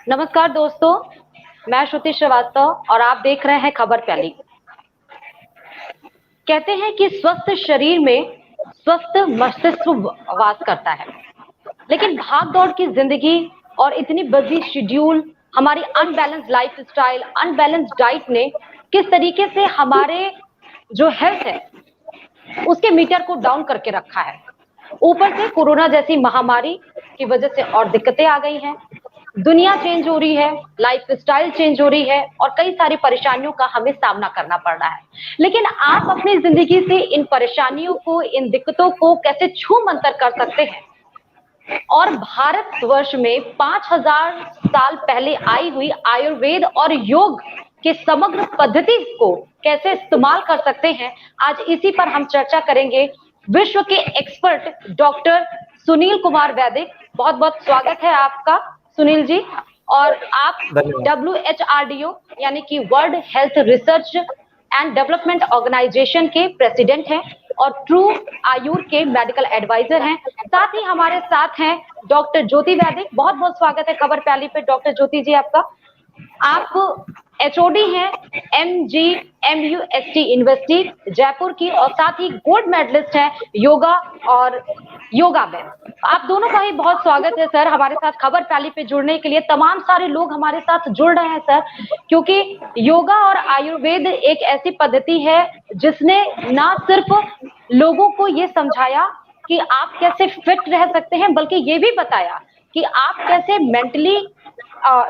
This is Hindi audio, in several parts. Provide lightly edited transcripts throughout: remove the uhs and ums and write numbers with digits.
नमस्कार दोस्तों, मैं श्रुति श्रीवास्तव और आप देख रहे हैं खबर प्याली। कहते हैं कि स्वस्थ शरीर में स्वस्थ मस्तिष्क वास करता है, लेकिन भाग दौड़ की जिंदगी और इतनी बिजी शेड्यूल, हमारी अनबैलेंस लाइफस्टाइल, अनबैलेंस डाइट ने किस तरीके से हमारे जो हेल्थ है उसके मीटर को डाउन करके रखा है। ऊपर से कोरोना जैसी महामारी की वजह से और दिक्कतें आ गई हैं। दुनिया चेंज हो रही है, लाइफस्टाइल चेंज हो रही है और कई सारी परेशानियों का हमें सामना करना पड़ रहा है। लेकिन आप अपनी जिंदगी से इन परेशानियों को, इन दिक्कतों को कैसे छू मंतर कर सकते हैं और भारतवर्ष में 5000 साल पहले आई हुई आयुर्वेद और योग के समग्र पद्धति को कैसे इस्तेमाल कर सकते हैं, आज इसी पर हम चर्चा करेंगे। विश्व के एक्सपर्ट डॉक्टर सुनील कुमार वैदिक, बहुत बहुत स्वागत है आपका सुनील जी। और आप WHO यानी कि world health research and development organisation के प्रेसिडेंट हैं और ट्रू आयुर के मेडिकल एडवाइजर हैं। साथ ही हमारे साथ हैं डॉक्टर ज्योति वैदिक, बहुत बहुत स्वागत है खबर प्याली पे डॉक्टर ज्योति जी आपका। आप HOD हैं MGMUST यूनिवर्सिटी जयपुर की और साथ ही गोल्ड मेडलिस्ट हैं योगा और योगा में। आप दोनों का ही बहुत स्वागत है सर हमारे साथ खबर प्याली पे जुड़ने के लिए। तमाम सारे लोग हमारे साथ जुड़ रहे हैं सर, क्योंकि योगा और आयुर्वेद एक ऐसी पद्धति है जिसने ना सिर्फ लोगों को ये समझाया कि आप कैसे फिट रह सकते हैं, बल्कि ये भी बताया कि आप कैसे मेंटली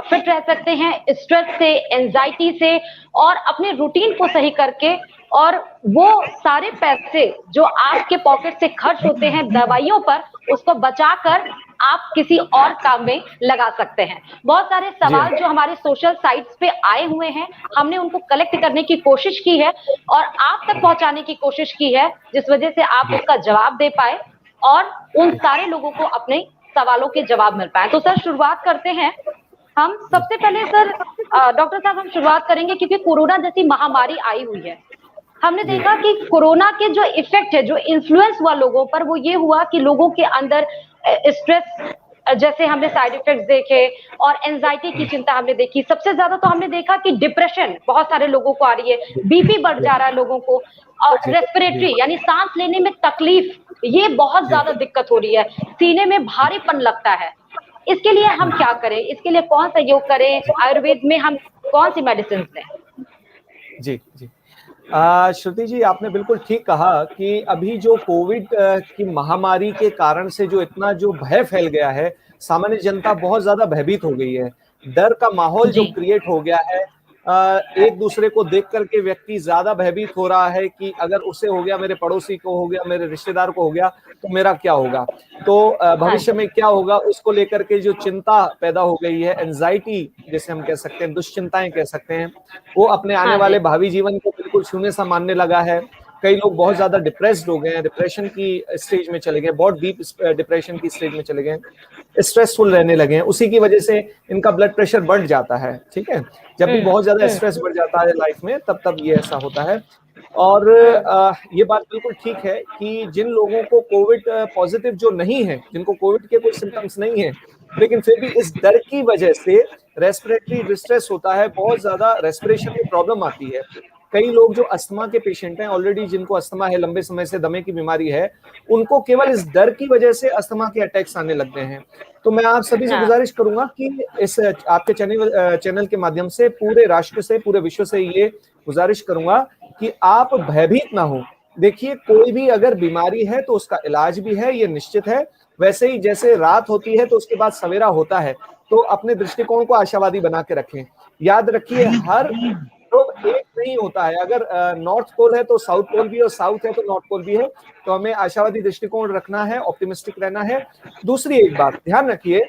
फिट रह सकते हैं स्ट्रेस से, एंजाइटी से और अपने रूटीन को सही करके। और वो सारे पैसे जो आपके पॉकेट से खर्च होते हैं दवाइयों पर, उसको बचाकर आप किसी और काम में लगा सकते हैं। बहुत सारे सवाल जो हमारे सोशल साइट्स पे आए हुए हैं, हमने उनको कलेक्ट करने की कोशिश की है और आप तक पहुंचाने की कोशिश की है, जिस वजह से आप उसका जवाब दे पाए और उन सारे लोगों को अपने सवालों के जवाब मिल पाए। तो सर शुरुआत करते हैं हम। सबसे पहले सर डॉक्टर साहब हम शुरुआत करेंगे, क्योंकि कोरोना जैसी महामारी आई हुई है। हमने देखा कि कोरोना के जो इफेक्ट है, जो इन्फ्लुएंस हुआ लोगों पर, वो ये हुआ कि लोगों के अंदर स्ट्रेस जैसे हमने साइड इफेक्ट्स देखे और एंजाइटी की चिंता हमने देखी। सबसे ज्यादा तो हमने देखा कि डिप्रेशन बहुत सारे लोगों को आ रही है, बीपी बढ़ जा रहा है लोगों को, और रेस्पिरेटरी यानी सांस लेने में तकलीफ, ये बहुत ज्यादा दिक्कत हो रही है, सीने में भारीपन लगता है। इसके लिए हम क्या करें, इसके लिए कौन सा योग करें, आयुर्वेद में हम कौन सी मेडिसिन लें? जी जी श्रुति जी, आपने बिल्कुल ठीक कहा कि अभी जो कोविड की महामारी के कारण से जो इतना जो भय फैल गया है, सामान्य जनता बहुत ज्यादा भयभीत हो गई है। डर का माहौल जो क्रिएट हो गया है, एक दूसरे को देख करके व्यक्ति ज्यादा भयभीत हो रहा है कि अगर उसे हो गया, मेरे पड़ोसी को हो गया, मेरे रिश्तेदार को हो गया, तो मेरा क्या होगा, तो भविष्य में क्या होगा, उसको लेकर के जो चिंता पैदा हो गई है, एंजाइटी जैसे हम कह सकते हैं, दुश्चिंताएं कह सकते हैं, वो अपने आने वाले भावी जीवन को बिल्कुल शून्य सा मानने लगा है। कई लोग बहुत ज्यादा डिप्रेस्ड हो गए हैं, डिप्रेशन की स्टेज में चले गए, बहुत डीप डिप्रेशन की स्टेज में चले गए, स्ट्रेसफुल रहने लगे हैं। उसी की वजह से इनका ब्लड प्रेशर बढ़ जाता है। ठीक है, जब भी बहुत ज्यादा स्ट्रेस बढ़ जाता है लाइफ में, तब ये ऐसा होता है। और ये बात बिल्कुल ठीक है कि जिन लोगों को कोविड पॉजिटिव जो नहीं है, जिनको कोविड के कोई सिम्टम्स नहीं है, लेकिन फिर भी इस डर की वजह से रेस्पिरेटरी डिस्ट्रेस होता है, बहुत ज्यादा रेस्पिरेशन में प्रॉब्लम आती है। कई लोग जो अस्थमा के पेशेंट हैं, ऑलरेडी जिनको अस्थमा है, लंबे समय से दमे की बीमारी है, उनको केवल इस डर की वजह से अस्थमा के अटैक्स आने लग गए हैं। तो मैं आप सभी से गुजारिश करूंगा कि इस आपके चैनल के माध्यम से पूरे राष्ट्र से, पूरे विश्व से ये गुजारिश करूंगा कि आप भयभीत ना हो। देखिए, कोई भी अगर बीमारी है तो उसका इलाज भी है, ये निश्चित है। वैसे ही जैसे रात होती है तो उसके बाद सवेरा होता है, तो अपने दृष्टिकोण को आशावादी बना के रखें। याद रखिए, हर लोग एक नहीं होता है। अगर नॉर्थ पोल है तो साउथ पोल भी है, और साउथ है तो नॉर्थ पोल भी है। तो हमें आशावादी दृष्टिकोण रखना है, ऑप्टिमिस्टिक रहना है। दूसरी एक बात ध्यान रखिए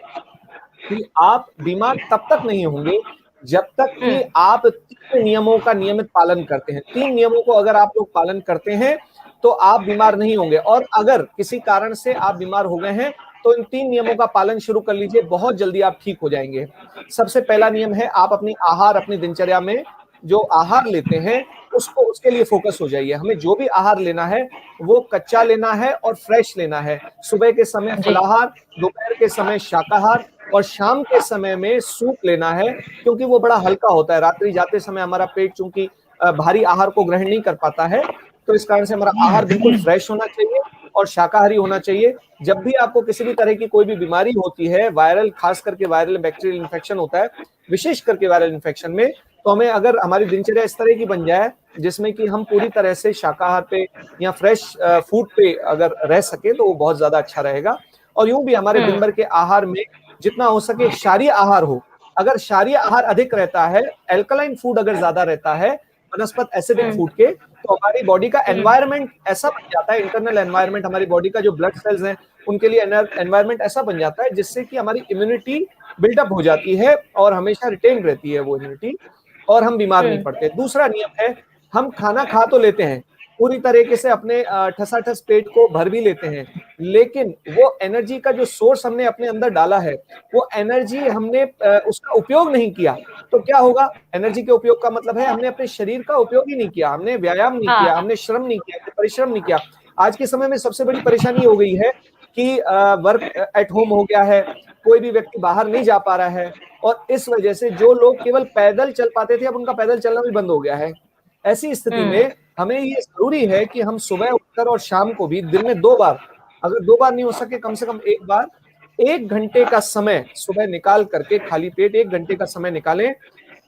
कि आप बीमार तब तक नहीं होंगे जब तक कि आप 3 नियमों का नियमित पालन करते हैं। 3 नियमों को अगर आप लोग पालन करते हैं तो आप बीमार नहीं होंगे। और अगर किसी कारण से आप बीमार हो गए हैं तो इन 3 नियमों का पालन शुरू कर लीजिए, बहुत जल्दी आप ठीक हो जाएंगे। सबसे पहला नियम है, आप अपनी आहार, अपनी दिनचर्या में जो आहार लेते हैं उसके लिए फोकस हो जाइए। हमें जो भी आहार लेना है वो कच्चा लेना है और फ्रेश लेना है। सुबह के समय फलाहार, दोपहर के समय शाकाहार, और शाम के समय में सूप लेना है, क्योंकि वो बड़ा हल्का होता है। रात्रि जाते समय हमारा पेट चूंकि भारी आहार को ग्रहण नहीं कर पाता है, तो इस कारण से हमारा आहार बिल्कुल फ्रेश होना चाहिए और शाकाहारी होना चाहिए। जब भी आपको किसी भी तरह की कोई भी बीमारी होती है, वायरल, खास करके वायरल बैक्टीरियल इन्फेक्शन होता है, विशेष करके वायरल इन्फेक्शन में, तो हमें अगर हमारी दिनचर्या इस तरह की बन जाए जिसमें कि हम पूरी तरह से शाकाहार पे या फ्रेश फूड पे अगर रह सके, तो वो बहुत ज्यादा अच्छा रहेगा। और यूं भी हमारे दिन भर के आहार में जितना हो सके क्षारीय आहार हो। अगर क्षारीय आहार अधिक रहता है, एल्कलाइन फूड अगर ज्यादा रहता है वनस्पत एसिडिक फूड के, तो हमारी बॉडी का एनवायरनमेंट ऐसा बन जाता है, इंटरनल एनवायरनमेंट, हमारी बॉडी का जो ब्लड सेल्स हैं उनके लिए एनवायरनमेंट ऐसा बन जाता है जिससे कि हमारी इम्यूनिटी बिल्डअप हो जाती है और हमेशा रिटेन रहती है वो इम्यूनिटी, और हम बीमार नहीं पड़ते। दूसरा नियम है, हम खाना खा तो लेते हैं, पूरी तरीके से अपने ठसाठस पेट को भर भी लेते हैं, लेकिन वो एनर्जी का जो सोर्स हमने अपने अंदर डाला है, वो एनर्जी हमने उसका उपयोग नहीं किया, तो क्या होगा? एनर्जी के उपयोग का मतलब है हमने अपने शरीर का उपयोग ही नहीं किया, हमने व्यायाम नहीं किया, हमने श्रम नहीं किया, हमने परिश्रम नहीं किया। आज के समय में सबसे बड़ी परेशानी हो गई है कि वर्क एट होम हो गया है, कोई भी व्यक्ति बाहर नहीं जा पा रहा है, और इस वजह से जो लोग केवल पैदल चल पाते थे, अब उनका पैदल चलना भी बंद हो गया है। ऐसी स्थिति में हमें ये जरूरी है कि हम सुबह उठकर और शाम को भी दिन में 2 बार, अगर 2 बार नहीं हो सके कम से कम 1 बार, 1 घंटे का समय सुबह निकाल करके, खाली पेट 1 घंटे का समय निकालें,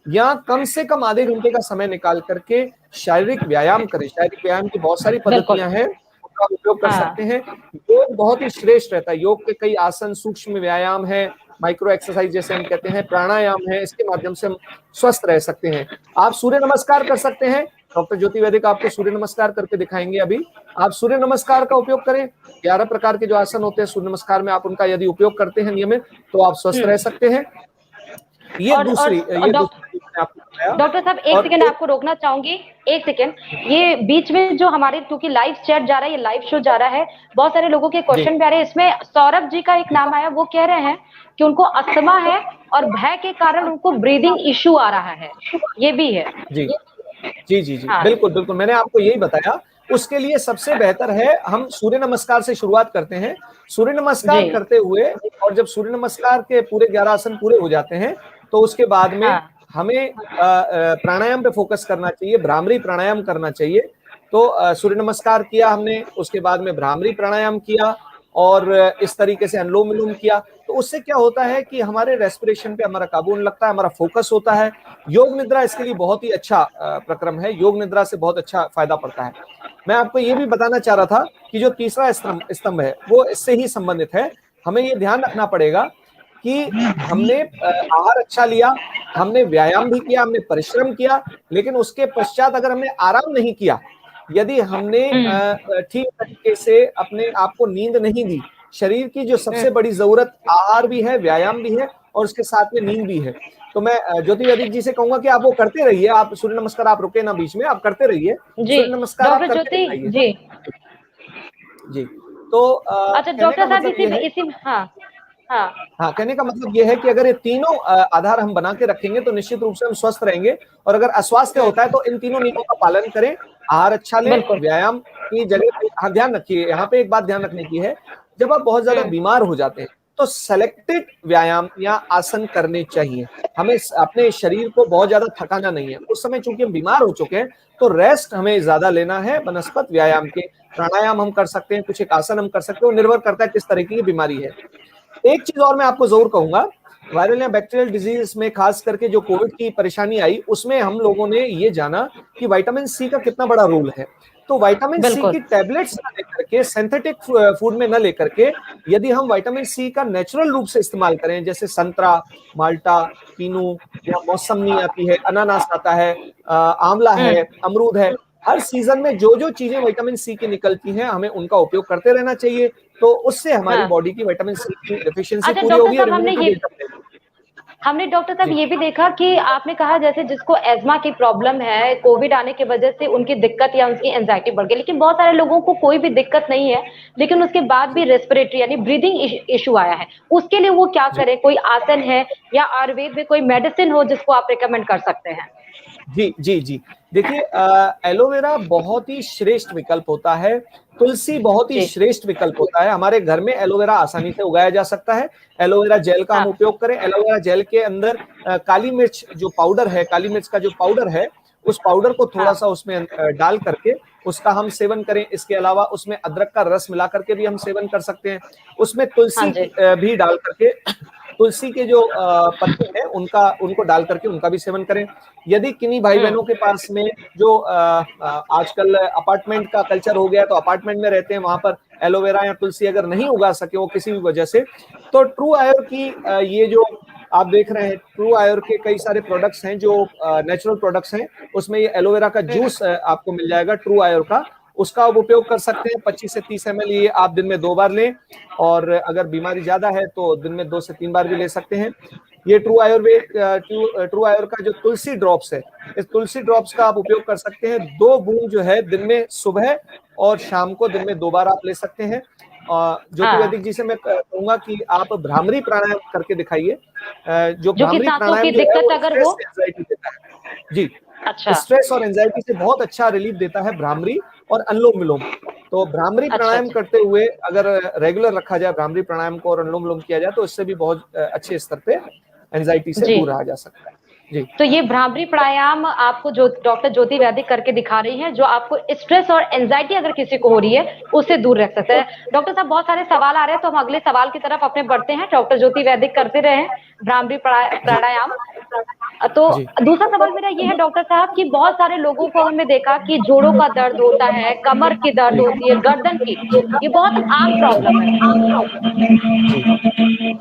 या कम से कम आधे घंटे का समय निकाल करके शारीरिक व्यायाम करें। शारीरिक व्यायाम की बहुत सारी पद्धतियां हैं, उनका उपयोग कर सकते हैं। योग बहुत ही श्रेष्ठ रहता है। योग के कई आसन, सूक्ष्म व्यायाम है, माइक्रो एक्सरसाइज जैसे हम कहते हैं, प्राणायाम है, इसके माध्यम से हम स्वस्थ रह सकते हैं। आप सूर्य नमस्कार कर सकते हैं। डॉक्टर ज्योति वैदिक आपको सूर्य नमस्कार करके दिखाएंगे अभी। आप सूर्य नमस्कार का उपयोग करें। 11 प्रकार के जो आसन होते हैं सूर्य नमस्कार में, आप उनका यदि उपयोग करते हैं नियमित, तो आप स्वस्थ रह सकते हैं। ये दूसरी डॉक्टर साहब, एक सेकंड आपको रोकना चाहूंगी, एक सेकंड। ये बीच में जो हमारे, क्योंकि लाइव चैट जा रहा है, ये लाइव शो जा रहा है, बहुत सारे लोगों के क्वेश्चन भी आ रहे हैं। इसमें सौरभ जी का एक नाम आया, वो कह रहे हैं कि उनको अस्थमा है और भय के कारण उनको ब्रीदिंग इश्यू आ रहा है, ये भी है। जी जी जी जी, बिल्कुल बिल्कुल, मैंने आपको यही बताया। उसके लिए सबसे बेहतर है हम सूर्य नमस्कार से शुरुआत करते हैं। सूर्य नमस्कार करते हुए, और जब सूर्य नमस्कार के पूरे 11 आसन पूरे हो जाते हैं, तो उसके बाद में हमें प्राणायाम पे फोकस करना चाहिए, भ्रामरी प्राणायाम करना चाहिए। तो सूर्य नमस्कार किया हमने, उसके बाद में भ्रामरी प्राणायाम किया, और इस तरीके से अनुलोम विलोम किया, तो उससे क्या होता है कि हमारे रेस्पिरेशन पे हमारा काबू होने लगता है, हमारा फोकस होता है। योग निद्रा इसके लिए बहुत ही अच्छा प्रक्रम है। योग निद्रा से बहुत अच्छा फायदा पड़ता है। मैं आपको ये भी बताना चाह रहा था कि जो तीसरा स्तंभ है वो इससे ही संबंधित है। हमें ये ध्यान रखना पड़ेगा कि हमने आहार अच्छा लिया, हमने व्यायाम भी किया, हमने परिश्रम किया, लेकिन उसके पश्चात अगर हमने आराम नहीं किया, यदि हमने ठीक तरीके से अपने आप को नींद नहीं दी, शरीर की जो सबसे बड़ी जरूरत आहार भी है, व्यायाम भी है, और उसके साथ में नींद भी है। तो मैं ज्योति वैदिक जी से कहूंगा कि आप वो करते रहिए। आप सूर्य नमस्कार, आप रुके ना बीच में, आप करते रहिए सूर्य नमस्कार, आप करते रहिए जी जी। तो अच्छा डॉक्टर साहब, इसी हाँ, कहने का मतलब ये है कि अगर ये तीनों आधार हम बना के रखेंगे तो निश्चित रूप से हम स्वस्थ रहेंगे। और अगर अस्वास्थ्य होता है तो इन तीनों नियमों का पालन करें, आहार अच्छा लें, व्यायाम की जगह पे ध्यान रखिए। यहाँ पे एक बात ध्यान रखने की है, जब आप बहुत ज्यादा बीमार हो जाते हैं तो सेलेक्टेड व्यायाम या आसन करने चाहिए। हमें अपने शरीर को बहुत ज्यादा थकाना नहीं है। उस समय चूंकि हम बीमार हो चुके हैं तो रेस्ट हमें ज्यादा लेना है। वनस्पत व्यायाम के प्राणायाम हम कर सकते हैं, कुछ एक आसन हम कर सकते हैं, वो निर्भर करता है किस तरीके की बीमारी है। एक चीज और मैं आपको जरूर कहूंगा, वायरल या बैक्टीरियल डिजीज में खास करके जो कोविड की परेशानी आई, उसमें हम लोगों ने ये जाना कि विटामिन सी का कितना बड़ा रोल है। तो विटामिन सी की टैबलेट्स न लेकर के, सिंथेटिक फूड में न लेकर के, यदि हम विटामिन सी का नेचुरल रूप से इस्तेमाल करें, जैसे संतरा, माल्टा, कीनू, या मौसमी आती है, अनानास आता है, आंवला है, अमरूद है, हर सीजन में जो जो चीजें विटामिन सी की निकलती हैं, हमें उनका उपयोग करते रहना चाहिए। तो उससे हमारी बॉडी की विटामिन सी की डेफिशिएंसी पूरी होगी। हमने डॉक्टर साहब ये भी देखा कि आपने कहा जैसे जिसको एज्मा की प्रॉब्लम है, कोविड आने की वजह से उनकी दिक्कत या उनकी एंजाइटी बढ़ गई, लेकिन बहुत सारे लोगों को कोई भी दिक्कत नहीं है, लेकिन उसके बाद भी रेस्पिरेटरी यानी ब्रीदिंग इशू आया है, उसके लिए वो क्या करें? कोई आसन है या आयुर्वेद में कोई मेडिसिन हो जिसको आप रिकमेंड कर सकते हैं? जी जी जी, देखिए एलोवेरा बहुत ही श्रेष्ठ विकल्प होता है। तुलसी बहुत ही जी। श्रेष्ठ विकल्प होता है। हमारे घर में एलोवेरा आसानी से उगाया जा सकता है। एलोवेरा जेल का हम हाँ। उपयोग करें। एलोवेरा जेल के अंदर काली मिर्च जो पाउडर है, काली मिर्च का जो पाउडर है, उस पाउडर को थोड़ा हाँ। सा उसमें डाल करके उसका हम सेवन करें। इसके अलावा उसमें अदरक का रस मिला करके भी हम सेवन कर सकते हैं। उसमें हाँ तुलसी जी। भी डाल करके, तुलसी के जो पत्ते हैं उनको डाल करके उनका भी सेवन करें। यदि किन्हीं भाई बहनों के पास में जो आजकल अपार्टमेंट का कल्चर हो गया, तो अपार्टमेंट में रहते हैं, वहां पर एलोवेरा या तुलसी अगर नहीं उगा सके वो किसी भी वजह से, तो ट्रू आयोर की ये जो आप देख रहे हैं, ट्रू आयोर के कई सारे प्रोडक्ट्स हैं जो नेचुरल प्रोडक्ट्स हैं। उसमें ये एलोवेरा का जूस आपको मिल जाएगा ट्रू आयोर का, उसका आप उपयोग कर सकते हैं। 25 से 30 ml ये आप दिन में 2 बार लें, और अगर बीमारी ज्यादा है तो दिन में 2 से 3 बार भी ले सकते हैं। ये ट्रू आयुर्वेद का जो तुलसी ड्रॉप्स है, इस तुलसी ड्रॉप्स का आप उपयोग कर सकते हैं। 2 बूंद जो है दिन में सुबह और शाम को दिन में 2 बार आप ले सकते हैं। ज्योति हाँ। वैदिक जी से मैं कहूंगा कि आप भ्रामरी प्राणायाम करके दिखाइए। जो जो कि भ्रामरी सांसों की प्राणायाम जो है दिक्कत वो अगर स्ट्रेस हो। एंजाइटी देता है जी, अच्छा। स्ट्रेस और एंजाइटी से बहुत अच्छा रिलीफ देता है भ्रामरी और अनुलोम विलोम। तो भ्रामरी अच्छा। प्राणायाम अच्छा। करते हुए अगर रेगुलर रखा जाए भ्रामरी प्राणायाम को और अनुलोम विलोम किया जाए, तो इससे भी बहुत अच्छे स्तर पे एंजाइटी से जी। दूर रहा जा सकता है जी। तो ये भ्रामरी प्राणायाम आपको जो डॉक्टर ज्योति वैदिक करके दिखा रही हैं, जो आपको स्ट्रेस और एंजाइटी अगर किसी को हो रही है उससे दूर रख सकता है। डॉक्टर साहब बहुत सारे सवाल आ रहे हैं, तो हम अगले सवाल की तरफ अपने बढ़ते हैं। डॉक्टर ज्योति वैदिक करते रहे हैं भ्रामरी प्राणायाम। तो जी दूसरा सवाल मेरा ये है डॉक्टर साहब कि बहुत सारे लोगों को हमने देखा कि जोड़ों का दर्द होता है, कमर की दर्द होती है, गर्दन की, ये बहुत आम प्रॉब्लम है।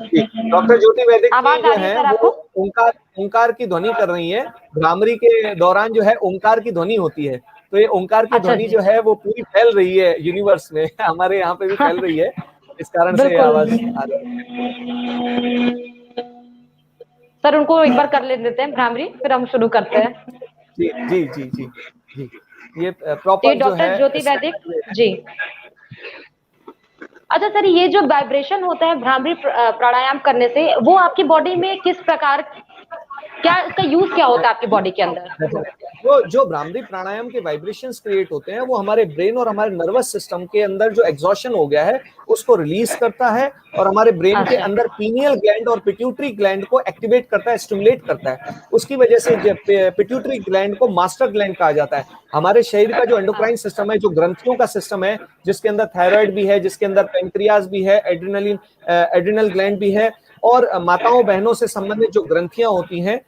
जी, डॉक्टर ज्योति वैदिक जी आवाज आ जो रही है है सर वो आपको? ओंकार ओंकार की ध्वनि कर रही है। भ्रामरी के दौरान जो है ओंकार की ध्वनि होती है, तो ये ओंकार की अच्छा ध्वनि जी। जो है वो पूरी फैल रही है यूनिवर्स में। हमारे यहाँ पे भी फैल रही है, इस कारण से बिल्कुल। आवाज आ रही है। सर उनको एक बार कर ले देते हैं भ्रामरी, फिर हम शुरू करते हैं। जी जी जी जी जी, ये ये प्रॉपर जो डॉक्टर है ज्योति वैदिक जी। अच्छा सर, ये जो वाइब्रेशन होता है भ्रामरी प्राणायाम करने से, वो आपकी बॉडी में किस प्रकार, क्या इसका यूज क्या होता है आपकी बॉडी के अंदर? वो जो भ्रामरी प्राणायाम के वाइब्रेशंस क्रिएट होते हैं, वो हमारे ब्रेन और हमारे नर्वस सिस्टम के अंदर जो एग्जॉशन हो गया है उसको रिलीज करता है, और हमारे ब्रेन के अच्छा। अंदर पीनियल ग्लैंड और पिट्यूटरी ग्लैंड को एक्टिवेट करता है, स्टिमुलेट करता है। उसकी वजह से पिट्यूटरी ग्लैंड को मास्टर ग्लैंड कहा जाता है। हमारे शरीर का जो एंडोक्राइन सिस्टम है, जो ग्रंथियों का सिस्टम है, जिसके अंदर थायराइड भी है, जिसके अंदर पेंक्रियाज भी है, एड्रिनल ग्लैंड भी है, और माताओं बहनों से संबंधित जो ग्रंथियां होती हैं,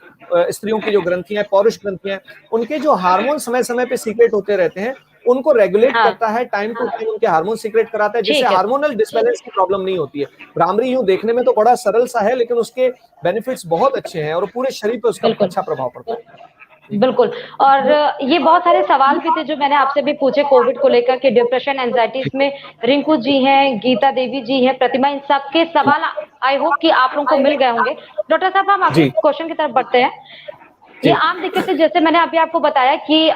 स्त्रियों की जो ग्रंथियां, पौरुष ग्रंथियां, उनके जो हार्मोन समय समय पे सीक्रेट होते रहते हैं, उनको रेगुलेट हाँ। करता है, टाइम टू टाइम उनके हार्मोन सीक्रेट कराता है, जिससे ठीक है। हार्मोनल डिसबैलेंस की प्रॉब्लम नहीं होती है। भ्रामरी यूं देखने में तो बड़ा सरल सा है, लेकिन उसके बेनिफिट्स बहुत अच्छे हैं और पूरे शरीर पे उसका बिल्कुल। अच्छा प्रभाव पड़ता है। बिल्कुल। और ये बहुत सारे सवाल भी थे जो मैंने आपसे भी पूछे कोविड को लेकर के, डिप्रेशन, एंजाइटी, इसमें रिंकू जी हैं, गीता देवी जी हैं, प्रतिमा, इन सबके सवाल आई होप कि आप लोगों को मिल गए होंगे। डॉक्टर साहब हम अगले जी क्वेश्चन की तरफ बढ़ते हैं। ये जी आम दिक्कत है, जैसे मैंने अभी आपको बताया कि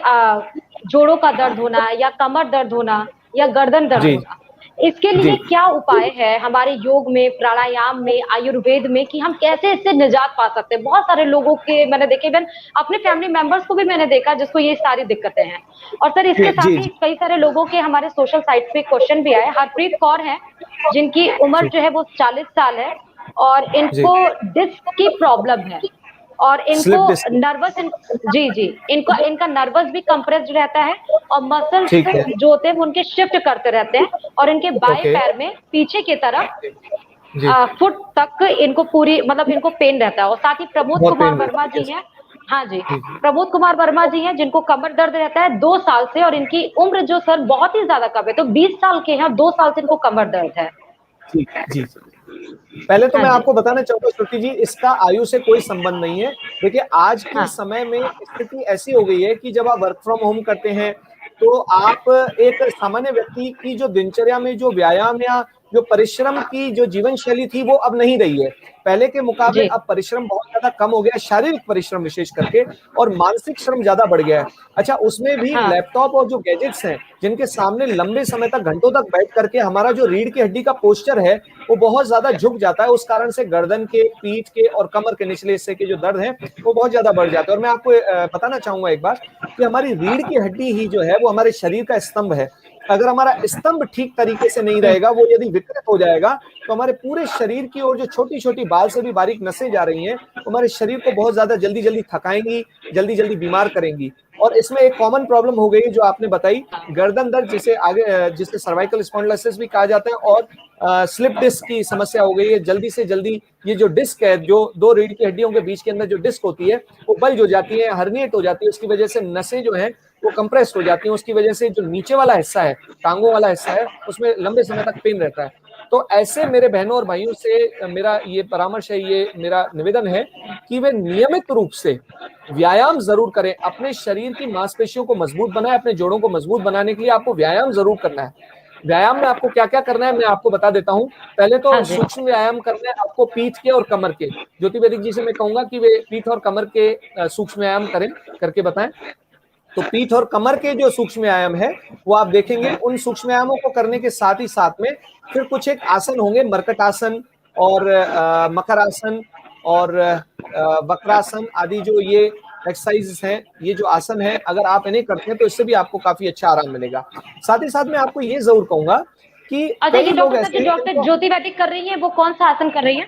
जोड़ों का दर्द होना या कमर दर्द होना या गर्दन दर्द जी होना, इसके जी लिए क्या उपाय है हमारे योग में, प्राणायाम में, आयुर्वेद में, कि हम कैसे इससे निजात पा सकते हैं? बहुत सारे लोगों के मैंने देखे, इवन अपने फैमिली मेंबर्स को भी मैंने देखा जिसको ये सारी दिक्कतें हैं। और सर इसके जी साथ ही जी कई सारे लोगों के हमारे सोशल साइट पे क्वेश्चन भी आए। हरप्रीत कौर है जिनकी उम्र जी जो है वो 40 साल है, और जी, इनको डिस्क की प्रॉब्लम है, और इनको स्लिप डिस्क, नर्वस जी जी, इनको इनका नर्वस भी कंप्रेस्ड रहता है, और मसल्स ठीक है, जो होते हैं वो उनके शिफ्ट करते रहते हैं, और इनके बाएं ओके, पैर में पीछे की तरफ जी, फुट तक इनको पूरी मतलब इनको पेन रहता है। और साथ ही प्रमोद बहुत कुमार पेन वर्मा रहता जी है, हैं। हाँ जी। जी जी प्रमोद कुमार वर्मा जी हैं जिनको कमर दर्द रहता है 2 साल से, और इनकी उम्र जो सर बहुत ही ज्यादा कम है, तो 20 साल के हैं, 2 साल से इनको कमर दर्द है। जी जी जी। पहले तो हाँ मैं जी। आपको बताना चाहूंगा श्रुति जी, इसका आयु से कोई संबंध नहीं है। देखिए आज के हाँ समय में स्थिति ऐसी हो गई है कि जब आप वर्क फ्रॉम होम करते हैं, तो आप एक सामान्य व्यक्ति की जो दिनचर्या में जो व्यायाम या जो परिश्रम की जो जीवन शैली थी वो अब नहीं रही है। पहले के मुकाबले जी। अब परिश्रम बहुत ज्यादा कम हो गया है, शारीरिक परिश्रम विशेष करके, और मानसिक श्रम ज्यादा बढ़ गया है। अच्छा, उसमें भी हाँ। लैपटॉप और जो गैजेट्स हैं, जिनके सामने लंबे समय तक, घंटों तक बैठ करके हमारा जो रीढ़ की हड्डी का पोस्चर है वो बहुत ज्यादा झुक जाता है। उस कारण से गर्दन के, पीठ के और कमर के निचले हिस्से के जो दर्द है वो बहुत ज्यादा बढ़ जाता है। और मैं आपको बताना चाहूंगा एक बार कि हमारी रीढ़ की हड्डी ही जो है वो हमारे शरीर का स्तंभ है। अगर हमारा स्तंभ ठीक तरीके से नहीं रहेगा, वो यदि विकृत हो जाएगा तो हमारे पूरे शरीर की ओर जो छोटी छोटी बाल से भी बारीक नसें जा रही हैं, हमारे शरीर को बहुत ज्यादा जल्दी जल्दी थकाएंगी, जल्दी जल्दी बीमार करेंगी। और इसमें एक कॉमन प्रॉब्लम हो गई जो आपने बताई, गर्दन दर्द, जिसे सर्वाइकल स्पॉन्डिलोसिस भी कहा जाता है, और स्लिप डिस्क की समस्या हो गई है। जल्दी से जल्दी ये जो डिस्क है, जो दो रीढ़ की हड्डियों के बीच के अंदर जो डिस्क होती है, वो बल्ज हो जाती है, हर्निएट हो जाती है। उसकी वजह से नसें जो है वो कंप्रेस हो जाती हैं। उसकी वजह से जो नीचे वाला हिस्सा है, टांगों वाला हिस्सा है, उसमें लंबे समय तक पेन रहता है। तो ऐसे मेरे बहनों और भाइयों से मेरा ये परामर्श है, ये मेरा निवेदन है कि वे नियमित रूप से व्यायाम जरूर करें। अपने शरीर की मांसपेशियों को मजबूत बनाएं। अपने जोड़ों को मजबूत बनाने के लिए आपको व्यायाम जरूर करना है। व्यायाम में आपको क्या क्या करना है मैं आपको बता देता हूं। पहले तो हाँ जी। सूक्ष्म व्यायाम करना है आपको पीठ के और कमर के। ज्योति वैदिक जी से मैं कहूंगा कि वे पीठ और कमर के सूक्ष्म व्यायाम करके बताएं। तो पीठ और कमर के जो सूक्ष्म व्यायाम है वो आप देखेंगे। उन सूक्ष्म व्यायामों को करने के साथ ही साथ में फिर कुछ एक आसन होंगे, मरकट आसन और मकर आसन और वक्रासन आदि, जो ये एक्सरसाइज हैं, ये जो आसन है, अगर आप इन्हें करते हैं तो इससे भी आपको काफी अच्छा आराम मिलेगा। साथ ही साथ मैं आपको ये जरूर कहूंगा कि अच्छा, कई ये लोग डॉक्टर साहब, ऐसे जो हैं डॉक्टर ज्योति वैदिक कर रही है वो कौन सा आसन कर रही है?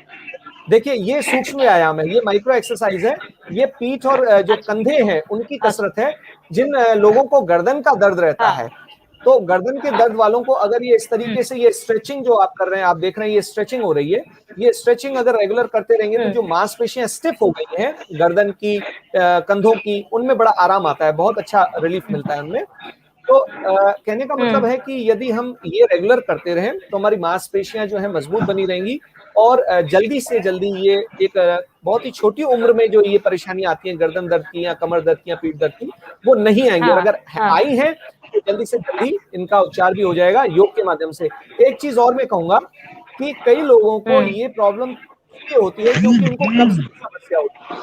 देखिए, ये सूक्ष्म व्यायाम है, ये माइक्रो एक्सरसाइज है। ये पीठ और जो अच्छा। कंधे हैं उनकी अच्छा। कसरत है। जिन लोगों को गर्दन का दर्द रहता हाँ। है, तो गर्दन के दर्द वालों को अगर ये इस तरीके से, ये स्ट्रेचिंग जो आप कर रहे हैं, आप देख रहे हैं ये स्ट्रेचिंग हो रही है, ये स्ट्रेचिंग अगर रेगुलर करते रहेंगे तो जो मांसपेशियां स्टिफ हो गई हैं गर्दन की, कंधों की, उनमें बड़ा आराम आता है, बहुत अच्छा रिलीफ मिलता है उनमें। तो कहने का मतलब है कि यदि हम ये रेगुलर करते रहें तो हमारी मांसपेशियां जो है मजबूत बनी रहेंगी, और जल्दी से जल्दी ये एक बहुत ही छोटी उम्र में जो ये परेशानी आती है गर्दन दर्द की या कमर दर्द की या पीठ दर्द की, वो नहीं आएंगी। और अगर आई है तो जल्दी से जल्दी इनका उपचार भी हो जाएगा योग के माध्यम से। एक चीज और मैं कहूंगा कि कई लोगों को ये प्रॉब्लम होती है क्योंकि उनको कब्ज की समस्या होती है।